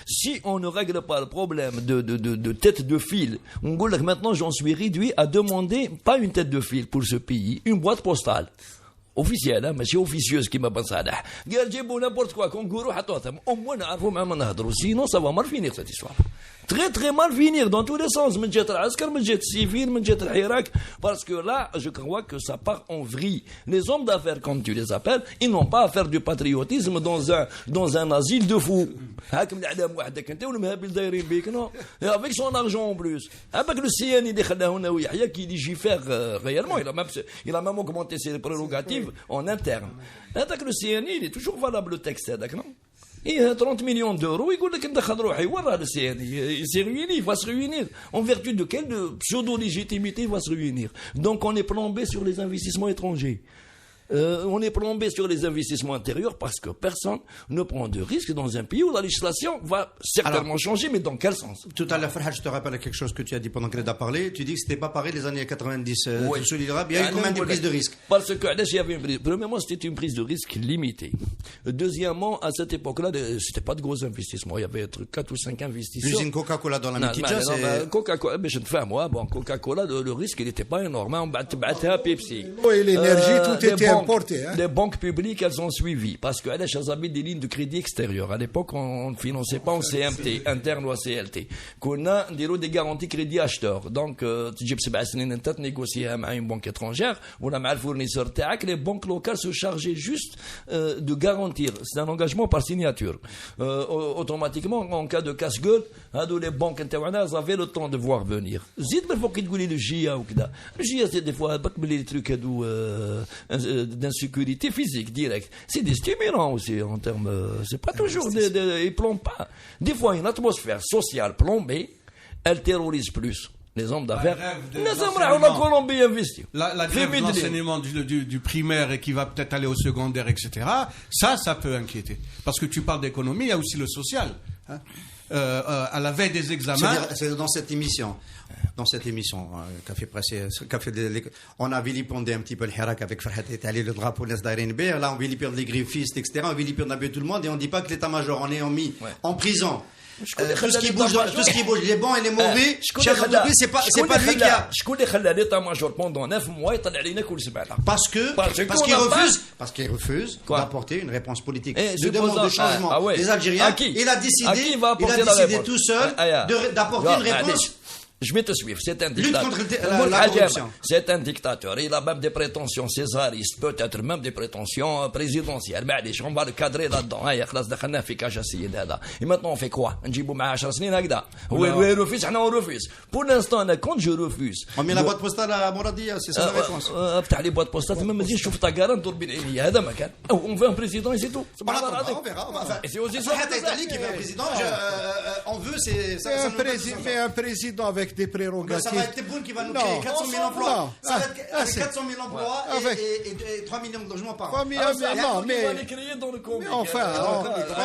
Si on ne règle pas le problème de tête de fil, on dit que maintenant j'en suis réduit à demander pas une tête de fil pour ce pays, une boîte postale officielle, mais c'est officieuse qui m'a pensé. قال جيبوا n'importe quoi, كونغورو حطوها ثم moins نعرفوا مع ما نهضروا, sinon ça va mal finir cette histoire. Très très mal finir dans tous les sens, من جهة العسكر, من جهة السيفيل, من جهة الحراك, parce que là je crois que ça part en vrille. Les hommes d'affaires, comme tu les appelles, ils n'ont pas à faire du patriotisme dans un asile de fous. هاكم الإعلام وحدك أنت والمهابل دايرين بيك, non, et avec son argent en plus. Avec le CNI اللي خلاه هنا ويحيى qui légifère réellement, il a même augmenté ses prérogatives en interne. Avec le CNI, il est toujours valable le texte, non? Il y a 30 millions d'euros, il s'est ruiné, il va se réunir. En vertu de quelle pseudo-légitimité il va se réunir? Donc on est plombé sur les investissements étrangers. On est plombé sur les investissements intérieurs parce que personne ne prend de risque dans un pays où la législation va certainement changer, mais dans quel sens? Tout à l'heure, Farhad, je te rappelle quelque chose que tu as dit pendant que Reda parlait. Tu dis que c'était pas pareil les années 90. Oui. Il y a eu combien de prises de risque? Parce que, il y avait premièrement, c'était une prise de risque limitée. Deuxièmement, à cette époque-là, c'était pas de gros investissements. Il y avait 4 ou 5 investisseurs. L'usine Coca-Cola dans la Mitidja, c'est... Coca-Cola, mais je ne fais moi. Bon, Coca-Cola, le risque, il n'était pas énorme. On battait à Pepsi. Oui, l'énergie, tout était importé. Les banques publiques, elles ont suivi. Parce qu'elles avaient des lignes de crédit extérieures. À l'époque, on ne finançait pas en CMT, interne ou à CLT. Qu'on a des garanties crédit acheteurs. Donc, tu dis, c'est négocier avec une banque étrangère, ou le fournisseur, les banques locales se chargeaient juste de garantir. C'est un engagement par signature. Automatiquement, en cas de casse-gueule, les banques internes avaient le temps de voir venir. Zid, mais il faut qu'ils disent le GIA ou quoi. Le GIA, c'est des fois les trucs d'insécurité physique directe. C'est des stimulants aussi en termes. C'est pas toujours ils plombent pas. Des fois, une atmosphère sociale plombée, elle terrorise plus les hommes d'affaires. La Colombie investit. La grève de l'enseignement du primaire et qui va peut-être aller au secondaire, etc. Ça peut inquiéter. Parce que tu parles d'économie, il y a aussi le social. Hein. À la veille des examens. C'est dans cette émission, on a vilipendé un petit peu le Hirak avec Farhat Etali, le drapeau de l'Esdaïren. Là, on vilipende les gréfistes, etc. On vilipende un peu tout le monde et on ne dit pas que l'état-major, on est mis en prison. Tout ce qui bouge, les bons et les mauvais, c'est pas lui qui a. pendant 9 mois, parce qu'il refuse d'apporter une réponse politique. De demande de changement des Algériens. Il a décidé tout seul d'apporter une réponse. Je vais te suivre, c'est un dictateur. C'est un dictateur. Il a même des prétentions césaristes, peut-être même des prétentions présidentielles. Mais on va le cadrer là-dedans. Et maintenant, on fait quoi? On dit, oui, refuse, on refuse. Pour l'instant, quand je refuse. On met la boîte postale à Mouradia, c'est ça la réponse. Les boîtes postales, même si je trouve ta garante, on veut un président et c'est tout. On verra. Et c'est aussi ça. Qui veut un président, on veut, c'est un président avec des prérogatives. Ça va être Tebboune qui va nous créer 400 000 emplois. Ça va être 400 000 emplois et 3 millions de logements par an. Enfin,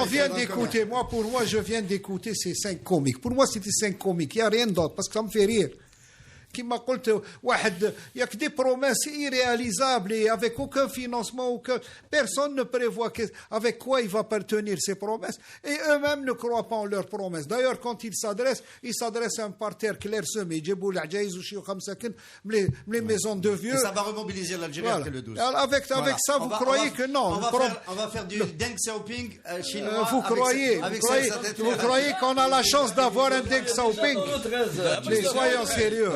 on vient d'écouter. Pour moi, je viens d'écouter ces 5 comiques. Pour moi, c'était 5 comiques. Il n'y a rien d'autre parce que ça me fait rire. كما قلت واحد ياك des promesses irréalisables et avec aucun financement, personne ne prévoit avec quoi il va partenir ces promesses et eux-mêmes ne croient pas en leurs promesses. D'ailleurs, quand ils s'adressent à un parterre clairsemé, يجيبوا العجايز وشي 5 سكن les maisons de vieux. Et ça va remobiliser l'Algérie après le 12. Avec ça, vous croyez que non? On va faire du Deng Xiaoping chinois. Vous croyez qu'on a la chance d'avoir un Deng Xiaoping? Mais soyons sérieux.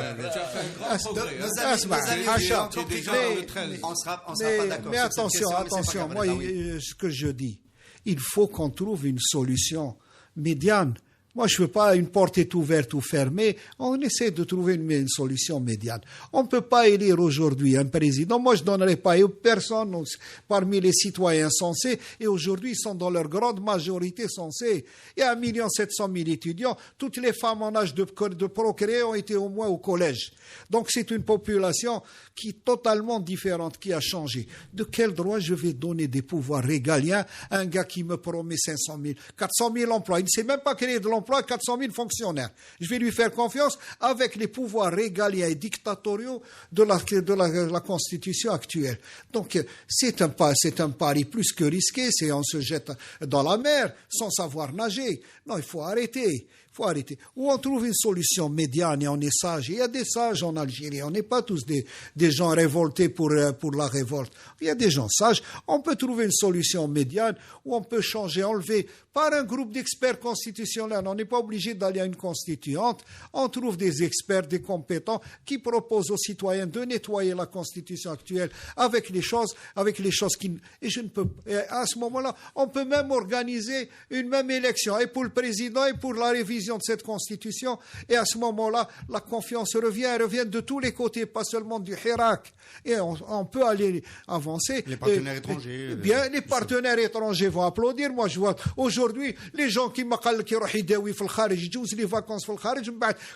Mais attention, moi, ce que je dis, il faut qu'on trouve une solution médiane. Moi, je ne veux pas une porte est ouverte ou fermée. On essaie de trouver une solution médiane. On ne peut pas élire aujourd'hui un président. Moi, je ne donnerai pas à personne parmi les citoyens censés. Et aujourd'hui, ils sont dans leur grande majorité censés. Il y a 1 700 000 étudiants. Toutes les femmes en âge de procréer ont été au moins au collège. Donc, c'est une population qui est totalement différente, qui a changé. De quel droit je vais donner des pouvoirs régaliens à un gars qui me promet 500 000, 400 000 emplois? Il ne sait même pas créer de l'emploi, 400 000 fonctionnaires. Je vais lui faire confiance avec les pouvoirs régaliens et dictatoriaux de la Constitution actuelle. Donc, c'est un pari plus que risqué. On se jette dans la mer sans savoir nager. Non, il faut arrêter. Ou on trouve une solution médiane et on est sage. Il y a des sages en Algérie. On n'est pas tous des gens révoltés pour la révolte. Il y a des gens sages. On peut trouver une solution médiane où on peut enlever par un groupe d'experts constitutionnels. On n'est pas obligé d'aller à une constituante. On trouve des experts, des compétents qui proposent aux citoyens de nettoyer la Constitution actuelle avec les choses qui... Et à ce moment-là, on peut même organiser une même élection. Et pour le président et pour la révision révision de cette constitution, et à ce moment-là, la confiance revient de tous les côtés, pas seulement du Hirak. Et on peut aller avancer. Les partenaires étrangers. Bien, les partenaires étrangers vont applaudir. Moi, je vois aujourd'hui les gens qui m'appellent qui jouent les vacances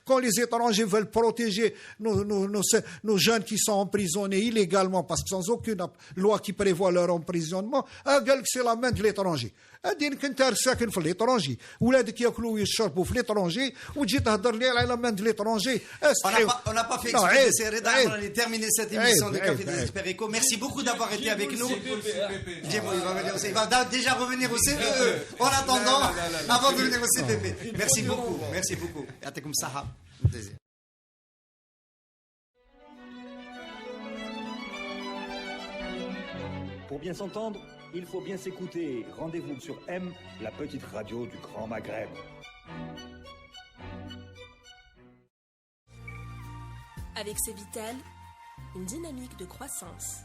quand les étrangers veulent protéger nos jeunes qui sont emprisonnés illégalement parce que sans aucune loi qui prévoit leur emprisonnement, c'est la main de l'étranger. دينك انت ساكن في l'étranger ولادك ياكلوا ويشربوا في l'étranger وتجي تهضر لي على la main de l'étranger. On n'a pas fait exprès, c'est Reda, on allait terminer cette émission de Café des Experts Éco. Merci beaucoup d'avoir été avec nous. Il va déjà revenir au CPE en attendant avant de venir au CPP. Merci beaucoup, merci beaucoup. Yatikum saha. Pour bien s'entendre, il faut bien s'écouter. Rendez-vous sur M, la petite radio du Grand Maghreb. Avec Cevitel, une dynamique de croissance.